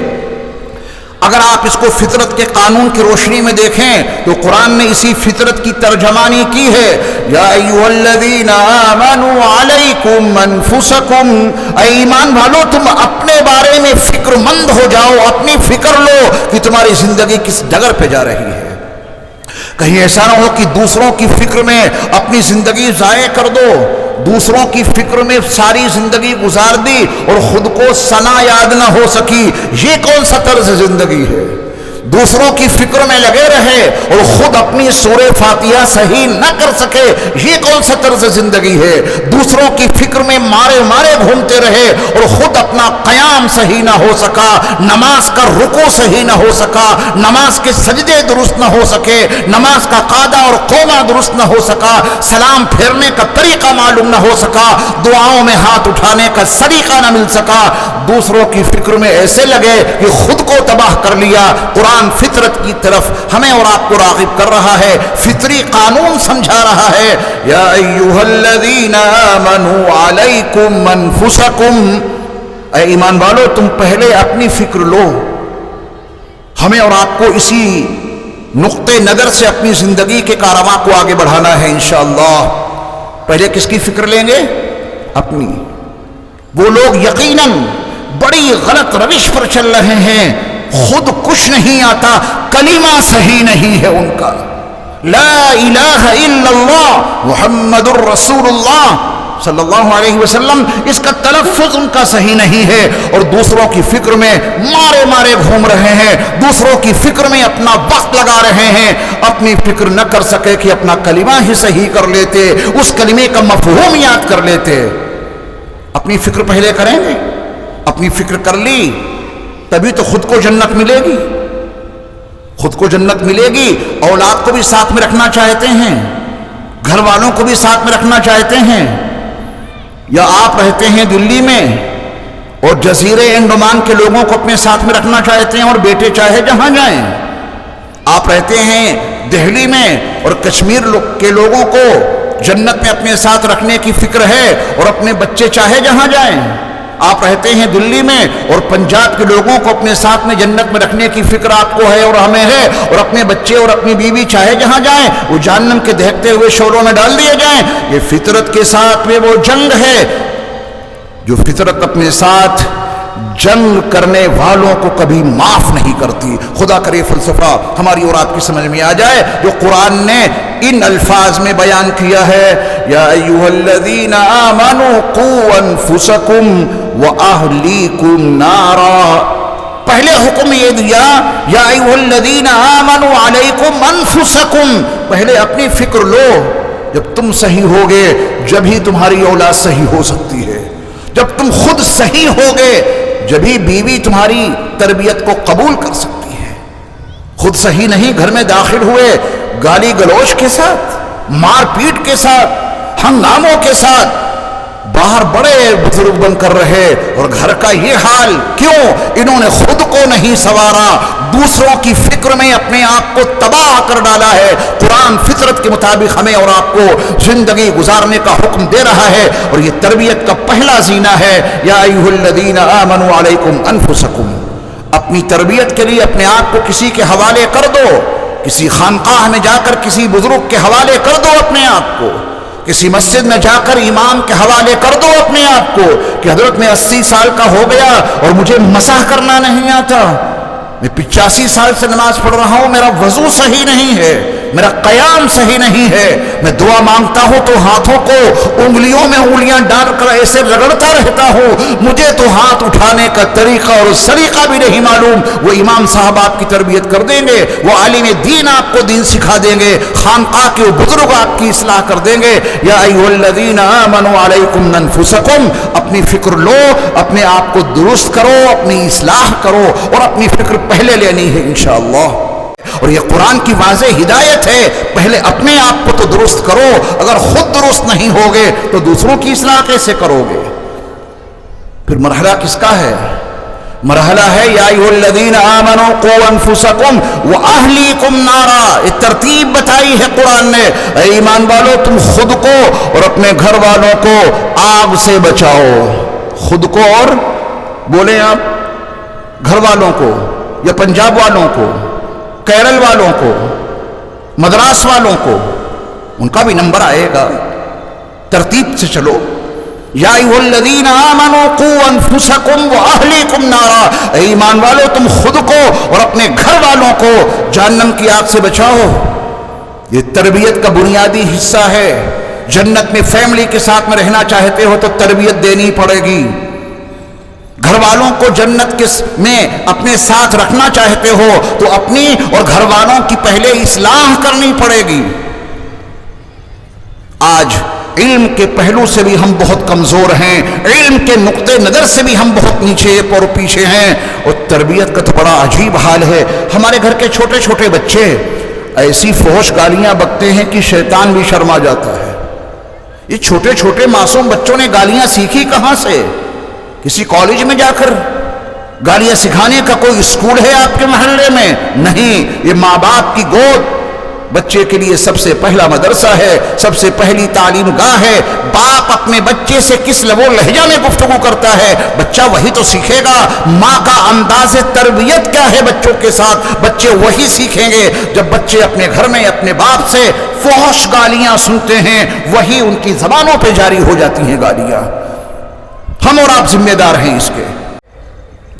Speaker 2: اگر آپ اس کو فطرت کے قانون کی روشنی میں دیکھیں تو قرآن نے اسی فطرت کی ترجمانی کی ہے۔ یا ایھا الذین آمنوا علیکم انفسکم، اے ایمان والو تم اپنے بارے میں فکر مند ہو جاؤ، اپنی فکر لو کہ تمہاری زندگی کس ڈگر پہ جا رہی ہے۔ کہیں ایسا نہ ہو کہ دوسروں کی فکر میں اپنی زندگی ضائع کر دو، دوسروں کی فکر میں ساری زندگی گزار دی اور خود کو ثنا یاد نہ ہو سکی۔ یہ کون سا طرز زندگی ہے؟ دوسروں کی فکر میں لگے رہے اور خود اپنی سورہ فاتحہ صحیح نہ کر سکے، یہ کون سا طرز زندگی ہے؟ دوسروں کی فکر میں مارے مارے گھومتے رہے اور خود اپنا قیام صحیح نہ ہو سکا، نماز کا رکوع صحیح نہ ہو سکا، نماز کے سجدے درست نہ ہو سکے، نماز کا قاعدہ اور قومہ درست نہ ہو سکا، سلام پھیرنے کا طریقہ معلوم نہ ہو سکا، دعاؤں میں ہاتھ اٹھانے کا سلیقہ نہ مل سکا، دوسروں کی فکر میں ایسے لگے کہ خود کو تباہ کر لیا۔ قرآن فطرت کی طرف ہمیں اور آپ کو راغب کر رہا ہے، فطری قانون سمجھا رہا ہے۔ یا ایھا الذین آمنوا علیکم انفسکم، اے ایمان والو تم پہلے اپنی فکر لو۔ ہمیں اور آپ کو اسی نقطۂ نظر سے اپنی زندگی کے کارواں کو آگے بڑھانا ہے انشاءاللہ۔ پہلے کس کی فکر لیں گے؟ اپنی۔ وہ لوگ یقیناً بڑی غلط روش پر چل رہے ہیں، خود کچھ نہیں آتا، کلمہ صحیح نہیں ہے ان کا، لا الہ الا اللہ محمد الرسول اللہ صلی اللہ علیہ وسلم، اس کا تلفظ ان کا صحیح نہیں ہے، اور دوسروں کی فکر میں مارے مارے گھوم رہے ہیں، دوسروں کی فکر میں اپنا وقت لگا رہے ہیں، اپنی فکر نہ کر سکے کہ اپنا کلمہ ہی صحیح کر لیتے، اس کلمے کا مفہوم یاد کر لیتے۔ اپنی فکر پہلے کریں گے، اپنی فکر کر لی تبھی تو خود کو جنت ملے گی، خود کو جنت ملے گی۔ اولاد کو بھی ساتھ میں رکھنا چاہتے ہیں، گھر والوں کو بھی ساتھ میں رکھنا چاہتے ہیں، یا آپ رہتے ہیں دلی میں اور جزیرے انڈمان کے لوگوں کو اپنے ساتھ میں رکھنا چاہتے ہیں اور بیٹے چاہے جہاں جائیں، آپ رہتے ہیں دہلی میں اور کشمیر کے لوگوں کو جنت میں اپنے ساتھ رکھنے کی فکر ہے اور اپنے بچے چاہے جہاں جائیں، آپ رہتے ہیں دلی میں اور پنجاب کے لوگوں کو اپنے ساتھ میں جنت میں رکھنے کی فکر آپ کو ہے اور ہمیں ہے، اور اپنے بچے اور اپنی بیوی چاہے جہاں جائیں وہ جہنم کے دہکتے ہوئے شعلوں میں ڈال دیے جائیں۔ یہ فطرت کے ساتھ میں وہ جنگ ہے جو فطرت اپنے ساتھ جنگ کرنے والوں کو کبھی معاف نہیں کرتی۔ خدا کرے فلسفہ ہماری اور آپ کی سمجھ میں آ جائے جو قرآن نے ان الفاظ میں بیان کیا ہے۔ یا ایھا الذین آمنوا قوا انفسکم واہلیکم نارا، پہلے حکم یہ دیا یا ایھا الذین آمنوا علیکم انفسکم، پہلے اپنی فکر لو، جب تم صحیح ہوگے جبھی تمہاری اولاد صحیح ہو سکتی ہے، جب تم خود صحیح ہوگے جبھی بیوی تمہاری تربیت کو قبول کر سکتی ہے۔ خود صحیح نہیں، گھر میں داخل ہوئے گالی گلوچ کے ساتھ، مار پیٹ کے ساتھ، ہنگاموں کے ساتھ باہر بڑے بزرگ بن کر رہے، اور گھر کا یہ حال کیوں؟ انہوں نے خود کو نہیں سنوارا، دوسروں کی فکر میں اپنے آپ کو تباہ کر ڈالا ہے۔ قرآن فطرت کے مطابق ہمیں اور آپ کو زندگی گزارنے کا حکم دے رہا ہے، اور یہ تربیت کا پہلا زینہ ہے۔ یا ایھا الذین آمنوا علیکم انفسکم، اپنی تربیت کے لیے اپنے آپ کو کسی کے حوالے کر دو، کسی خانقاہ میں جا کر کسی بزرگ کے حوالے کر دو اپنے آپ کو، کسی مسجد میں جا کر امام کے حوالے کر دو اپنے آپ کو کہ حضرت میں 80 سال کا ہو گیا اور مجھے مسح کرنا نہیں آتا، میں 85 سال سے نماز پڑھ رہا ہوں، میرا وضو صحیح نہیں ہے، میرا قیام صحیح نہیں ہے، میں دعا مانگتا ہوں تو ہاتھوں کو انگلیوں میں انگلیاں ڈال کر ایسے رگڑتا رہتا ہوں، مجھے تو ہاتھ اٹھانے کا طریقہ اور سلیقہ بھی نہیں معلوم۔ وہ امام صاحب آپ کی تربیت کر دیں گے، وہ عالم دین آپ کو دین سکھا دیں گے، خانقاہ کے وہ بزرگ آپ کی اصلاح کر دیں گے۔ یا ایھا الذین آمنوا علیکم انفسکم، اپنی فکر لو، اپنے آپ کو درست کرو، اپنی اصلاح کرو، اور اپنی فکر پہلے لینی ہے انشاءاللہ۔ اور یہ قرآن کی واضح ہدایت ہے، پہلے اپنے آپ کو تو درست کرو، اگر خود درست نہیں ہوگے تو دوسروں کی اصلاح کیسے کرو گے؟ پھر مرحلہ کس کا ہے؟ مرحلہ ہے یا ایھا الذین آمنوا قوا انفسکم واہلیکم نارا۔ یہ ترتیب بتائی ہے قرآن نے، اے ایمان والو تم خود کو اور اپنے گھر والوں کو آگ سے بچاؤ۔ خود کو اور بولیں آپ، گھر والوں کو، یا پنجاب والوں کو، کیرل والوں کو، مدراس والوں کو، ان کا بھی نمبر آئے گا۔ ترتیب سے چلو۔ یا ایھا الذین آمنوا قوا انفسکم واہلیکم نارا، اے ایمان والو تم خود کو اور اپنے گھر والوں کو جہنم کی آگ سے بچاؤ۔ یہ تربیت کا بنیادی حصہ ہے۔ جنت میں فیملی کے ساتھ میں رہنا چاہتے ہو تو تربیت دینی پڑے گی، گھر والوں کو جنت میں اپنے ساتھ رکھنا چاہتے ہو تو اپنی اور گھر والوں کی پہلے اصلاح کرنی پڑے گی۔ آج علم کے پہلو سے بھی ہم بہت کمزور ہیں، علم کے نقطے نظر سے بھی ہم بہت نیچے اور پیچھے ہیں، اور تربیت کا تو بڑا عجیب حال ہے۔ ہمارے گھر کے چھوٹے چھوٹے بچے ایسی فحش گالیاں بکتے ہیں کہ شیطان بھی شرما جاتا ہے۔ یہ چھوٹے چھوٹے معصوم بچوں نے گالیاں سیکھی کہاں سے؟ کسی کالج میں جا کر گالیاں سکھانے کا کوئی اسکول ہے آپ کے محلے میں؟ نہیں، یہ ماں باپ کی گود بچے کے لیے سب سے پہلا مدرسہ ہے، سب سے پہلی تعلیم گاہ ہے۔ باپ اپنے بچے سے کس لب و لہجہ میں گفتگو کرتا ہے، بچہ وہی تو سیکھے گا۔ ماں کا انداز تربیت کیا ہے بچوں کے ساتھ، بچے وہی سیکھیں گے۔ جب بچے اپنے گھر میں اپنے باپ سے فحش گالیاں سنتے ہیں، وہی ان کی زبانوں پہ جاری ہو جاتی ہیں گالیاں۔ ہم اور آپ ذمہ دار ہیں اس کے۔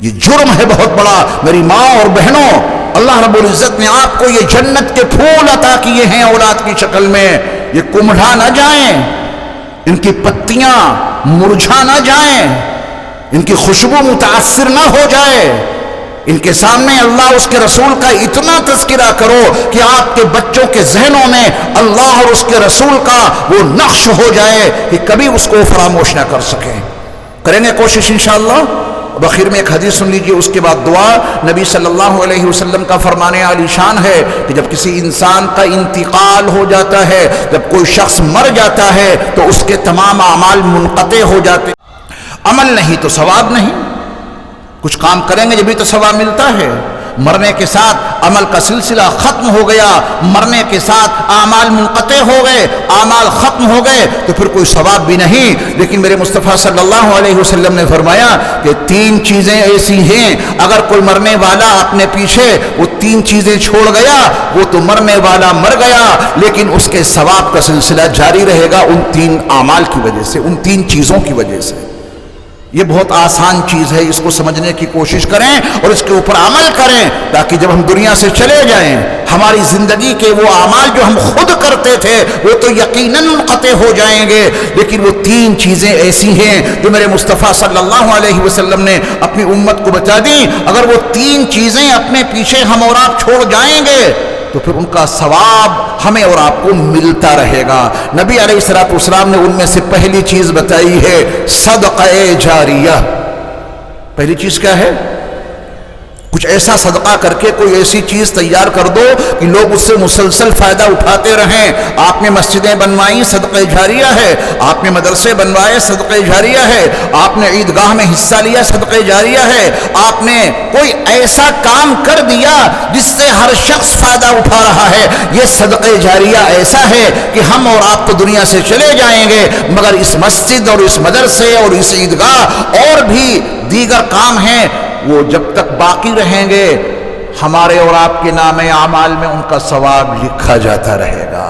Speaker 2: یہ جرم ہے بہت بڑا۔ میری ماں اور بہنوں، اللہ رب العزت نے آپ کو یہ جنت کے پھول عطا کیے ہیں اولاد کی شکل میں، یہ کمڑا نہ جائیں، ان کی پتیاں مرجھا نہ جائیں، ان کی خوشبو متاثر نہ ہو جائے۔ ان کے سامنے اللہ اس کے رسول کا اتنا تذکرہ کرو کہ آپ کے بچوں کے ذہنوں میں اللہ اور اس کے رسول کا وہ نقش ہو جائے کہ کبھی اس کو فراموش نہ کر سکیں۔ کریں گے کوشش انشاءاللہ۔ بخیر میں ایک حدیث سن لیجئے، اس کے بعد دعا۔ نبی صلی اللہ علیہ وسلم کا فرمان عالی شان ہے کہ جب کسی انسان کا انتقال ہو جاتا ہے، جب کوئی شخص مر جاتا ہے تو اس کے تمام اعمال منقطع ہو جاتے، عمل نہیں تو ثواب نہیں۔ کچھ کام کریں گے جبھی تو ثواب ملتا ہے۔ مرنے کے ساتھ عمل کا سلسلہ ختم ہو گیا، مرنے کے ساتھ اعمال منقطع ہو گئے، اعمال ختم ہو گئے تو پھر کوئی ثواب بھی نہیں۔ لیکن میرے مصطفیٰ صلی اللہ علیہ وسلم نے فرمایا کہ 3 چیزیں ایسی ہیں، اگر کوئی مرنے والا اپنے پیچھے وہ 3 چیزیں چھوڑ گیا، وہ تو مرنے والا مر گیا، لیکن اس کے ثواب کا سلسلہ جاری رہے گا ان 3 اعمال کی وجہ سے، ان 3 چیزوں کی وجہ سے۔ یہ بہت آسان چیز ہے، اس کو سمجھنے کی کوشش کریں اور اس کے اوپر عمل کریں، تاکہ جب ہم دنیا سے چلے جائیں ہماری زندگی کے وہ اعمال جو ہم خود کرتے تھے وہ تو یقیناً منقطع ہو جائیں گے، لیکن وہ 3 چیزیں ایسی ہیں جو میرے مصطفیٰ صلی اللہ علیہ وسلم نے اپنی امت کو بتا دی۔ اگر وہ 3 چیزیں اپنے پیچھے ہم اور آپ چھوڑ جائیں گے تو پھر ان کا ثواب ہمیں اور آپ کو ملتا رہے گا۔ نبی علیہ الصلوۃ والسلام نے ان میں سے پہلی چیز بتائی ہے صدقہ جاریہ۔ پہلی چیز کیا ہے؟ کچھ ایسا صدقہ کر کے کوئی ایسی چیز تیار کر دو کہ لوگ اس سے مسلسل فائدہ اٹھاتے رہیں. آپ نے مسجدیں بنوائیں، صدقہ جاریہ ہے. آپ نے مدرسے بنوائے، صدقہ جاریہ ہے. آپ نے عیدگاہ میں حصہ لیا، صدقہ جاریہ ہے. آپ نے کوئی ایسا کام کر دیا جس سے ہر شخص فائدہ اٹھا رہا ہے، یہ صدقہ جاریہ ایسا ہے کہ ہم اور آپ تو دنیا سے چلے جائیں گے، مگر اس مسجد اور اس مدرسے اور اس عیدگاہ اور بھی دیگر کام ہیں، وہ جب تک باقی رہیں گے ہمارے اور آپ کے نام اعمال میں ان کا ثواب لکھا جاتا رہے گا.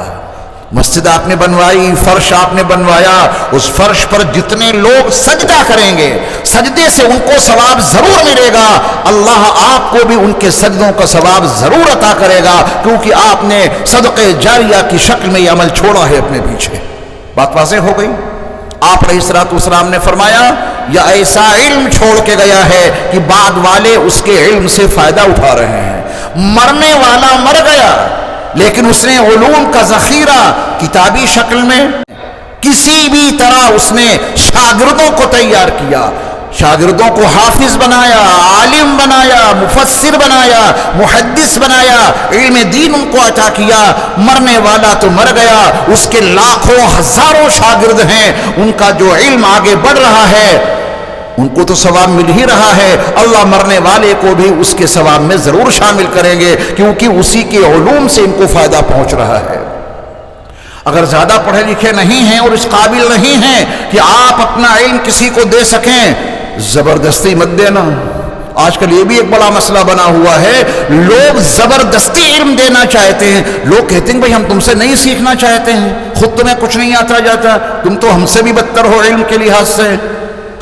Speaker 2: مسجد آپ نے بنوائی، فرش آپ نے بنوایا، اس فرش پر جتنے لوگ سجدہ کریں گے سجدے سے ان کو ثواب ضرور ملے گا. اللہ آپ کو بھی ان کے سجدوں کا ثواب ضرور عطا کرے گا، کیونکہ آپ نے صدقہ جاریہ کی شکل میں یہ عمل چھوڑا ہے اپنے پیچھے. بات واضح ہو گئی. آپ علیہ الصلوۃ والسلام نے فرمایا یا ایسا علم چھوڑ کے گیا ہے کہ بعد والے اس کے علم سے فائدہ اٹھا رہے ہیں. مرنے والا مر گیا لیکن اس نے علوم کا ذخیرہ کتابی شکل میں کسی بھی طرح اس نے شاگردوں کو تیار کیا، شاگردوں کو حافظ بنایا، عالم بنایا، مفسر بنایا، محدث بنایا، علم دین ان کو عطا کیا. مرنے والا تو مر گیا، اس کے لاکھوں ہزاروں شاگرد ہیں، ان کا جو علم آگے بڑھ رہا ہے ان کو تو ثواب مل ہی رہا ہے. اللہ مرنے والے کو بھی اس کے ثواب میں ضرور شامل کریں گے، کیونکہ اسی کے علوم سے ان کو فائدہ پہنچ رہا ہے. اگر زیادہ پڑھے لکھے نہیں ہیں اور اس قابل نہیں ہیں کہ آپ اپنا علم کسی کو دے سکیں، زبردستی مت دینا. آج کل یہ بھی ایک بڑا مسئلہ بنا ہوا ہے، لوگ زبردستی علم دینا چاہتے ہیں. لوگ کہتے ہیں بھئی ہم تم سے نہیں سیکھنا چاہتے ہیں، خود تمہیں کچھ نہیں آتا جاتا، تم تو ہم سے بھی بدتر ہو علم کے لحاظ سے.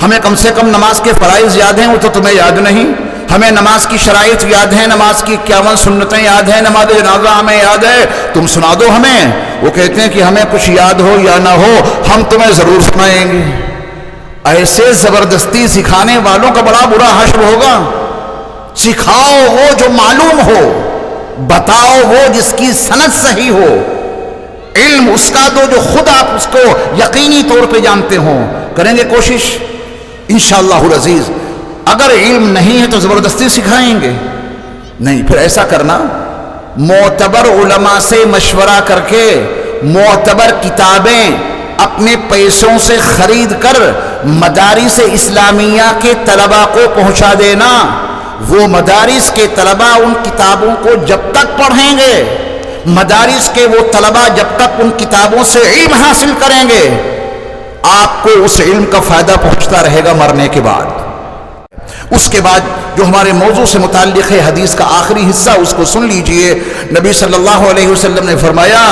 Speaker 2: ہمیں کم سے کم نماز کے فرائض یاد ہیں، وہ تو تمہیں یاد نہیں. ہمیں نماز کی شرائط یاد ہیں، نماز کی 51 سنتیں یاد ہیں، نماز جنازہ ہمیں یاد ہے، تم سنا دو ہمیں. وہ کہتے ہیں کہ ہمیں کچھ یاد ہو یا نہ ہو ہم تمہیں ضرور سنائیں گے. ایسے زبردستی سکھانے والوں کا بڑا برا حشر ہوگا. سکھاؤ وہ جو معلوم ہو، بتاؤ وہ جس کی سند صحیح ہو، علم اس کا دو جو خود آپ اس کو یقینی طور پہ جانتے ہوں. کریں گے کوشش انشاءاللہ العزیز. اگر علم نہیں ہے تو زبردستی سکھائیں گے نہیں. پھر ایسا کرنا، معتبر علماء سے مشورہ کر کے معتبر کتابیں اپنے پیسوں سے خرید کر مدارس اسلامیہ کے طلباء کو پہنچا دینا. وہ مدارس کے طلباء ان کتابوں کو جب تک پڑھیں گے، مدارس کے وہ طلباء جب تک ان کتابوں سے علم حاصل کریں گے، آپ کو اس علم کا فائدہ پہنچتا رہے گا مرنے کے بعد. اس کے بعد جو ہمارے موضوع سے متعلق ہے حدیث کا آخری حصہ، اس کو سن لیجئے. نبی صلی اللہ علیہ وسلم نے فرمایا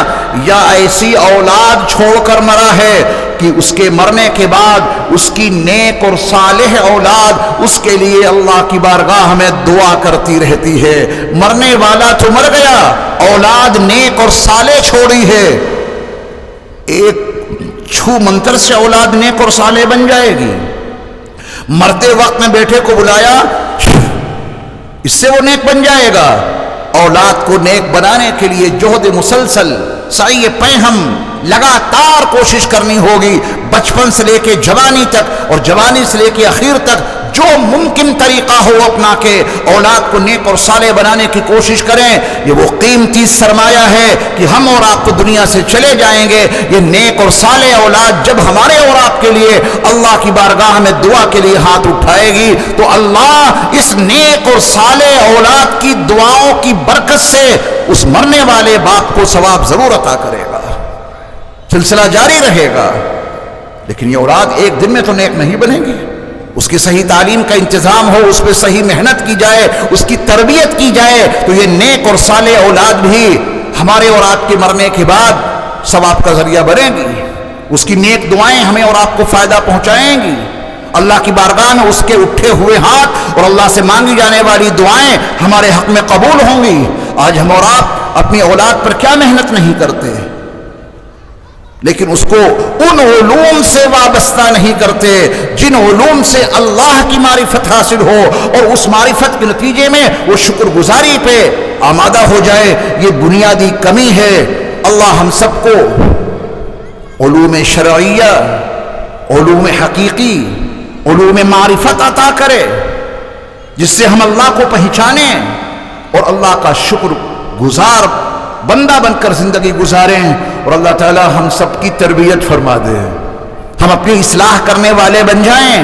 Speaker 2: یا ایسی اولاد چھوڑ کر مرا ہے کہ اس کے مرنے کے بعد اس کی نیک اور صالح اولاد اس کے لیے اللہ کی بارگاہ میں دعا کرتی رہتی ہے. مرنے والا تو مر گیا، اولاد نیک اور صالح چھوڑی ہے. ایک چھو منتر سے اولاد نیک اور صالح بن جائے گی. مرتے وقت میں بیٹے کو بلایا، اس سے وہ نیک بن جائے گا. اولاد کو نیک بنانے کے لیے جہد مسلسل، سعی پیہم، لگاتار کوشش کرنی ہوگی. بچپن سے لے کے جوانی تک اور جوانی سے لے کے اخیر تک جو ممکن طریقہ ہو اپنا کے اولاد کو نیک اور صالح بنانے کی کوشش کریں. یہ وہ قیمتی سرمایہ ہے کہ ہم اور آپ تو دنیا سے چلے جائیں گے، یہ نیک اور صالح اولاد جب ہمارے اور آپ کے لیے اللہ کی بارگاہ میں دعا کے لیے ہاتھ اٹھائے گی تو اللہ اس نیک اور صالح اولاد کی دعاؤں کی برکت سے اس مرنے والے باپ کو ثواب ضرور عطا کرے گا. سلسلہ جاری رہے گا. لیکن یہ اولاد ایک دن میں تو نیک نہیں بنے گی. اس کی صحیح تعلیم کا انتظام ہو، اس پہ صحیح محنت کی جائے، اس کی تربیت کی جائے تو یہ نیک اور صالح اولاد بھی ہمارے اور آپ کے مرنے کے بعد ثواب کا ذریعہ بنے گی. اس کی نیک دعائیں ہمیں اور آپ کو فائدہ پہنچائیں گی. اللہ کی بارگاہ میں اس کے اٹھے ہوئے ہاتھ اور اللہ سے مانگی جانے والی دعائیں ہمارے حق میں قبول ہوں گی. آج ہم اور آپ اپنی اولاد پر کیا محنت نہیں کرتے، لیکن اس کو ان علوم سے وابستہ نہیں کرتے جن علوم سے اللہ کی معرفت حاصل ہو اور اس معرفت کے نتیجے میں وہ شکر گزاری پہ آمادہ ہو جائے. یہ بنیادی کمی ہے. اللہ ہم سب کو علوم شرعیہ، علوم حقیقی، علوم معرفت عطا کرے. جس سے ہم اللہ کو پہچانیں اور اللہ کا شکر گزار بندہ بن کر زندگی گزاریں، اور اللہ تعالی ہم سب کی تربیت فرما دے، ہم اپنی اصلاح کرنے والے بن جائیں،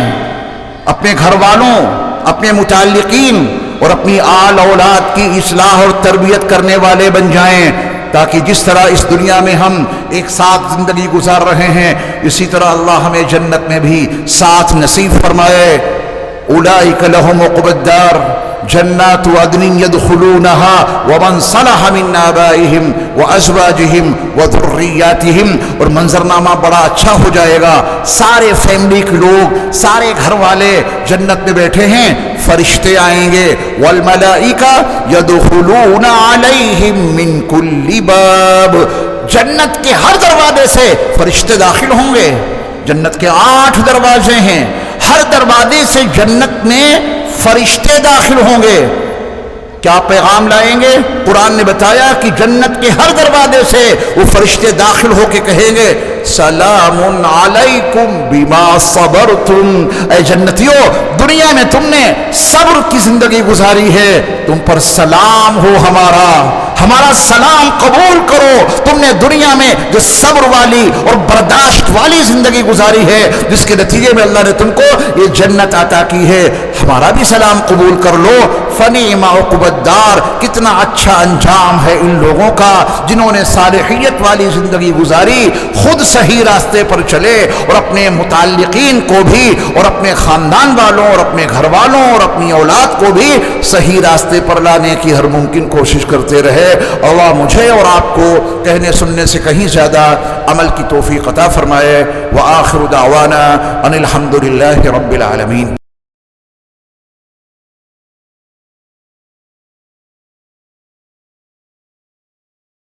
Speaker 2: اپنے گھر والوں، اپنے متعلقین اور اپنی آل اولاد کی اصلاح اور تربیت کرنے والے بن جائیں، تاکہ جس طرح اس دنیا میں ہم ایک ساتھ زندگی گزار رہے ہیں اسی طرح اللہ ہمیں جنت میں بھی ساتھ نصیب فرمائے۔ اولئک لہم عقبی الدار جنات عدن يدخلونها ومن صلح من آبائهم وازواجهم وذرياتهم، اور منظرنامہ بڑا اچھا ہو جائے گا، سارے فیملی کے لوگ، سارے گھر والے جنت میں بیٹھے ہیں، فرشتے آئیں گے، والملائکہ يدخلون علیہم من کل باب، جنت کے ہر دروازے سے فرشتے داخل ہوں گے۔ جنت کے 8 دروازے ہیں، ہر دروازے سے جنت میں فرشتے داخل ہوں گے۔ کیا پیغام لائیں گے؟ قرآن نے بتایا کہ جنت کے ہر دروازے سے وہ فرشتے داخل ہو کے کہیں گے سلام علیکم بما صبرتم، اے جنتیوں دنیا میں تم نے صبر کی زندگی گزاری ہے، تم پر سلام ہو، ہمارا سلام قبول کرو، تم نے دنیا میں جو صبر والی اور برداشت والی زندگی گزاری ہے جس کے نتیجے میں اللہ نے تم کو یہ جنت عطا کی ہے، ہمارا بھی سلام قبول کر لو۔ فنعم عقبی الدار، کتنا اچھا انجام ہے ان لوگوں کا جنہوں نے صالحیت والی زندگی گزاری، خود صحیح راستے پر چلے اور اپنے متعلقین کو بھی اور اپنے خاندان والوں اور اپنے گھر والوں اور اپنی اولاد کو بھی صحیح راستے پر لانے کی ہر ممکن کوشش کرتے رہے۔ اللہ مجھے اور آپ کو کہنے سننے سے کہیں زیادہ عمل کی توفیق عطا فرمائے۔ وآخر دعوانا ان الحمد للہ رب العالمین۔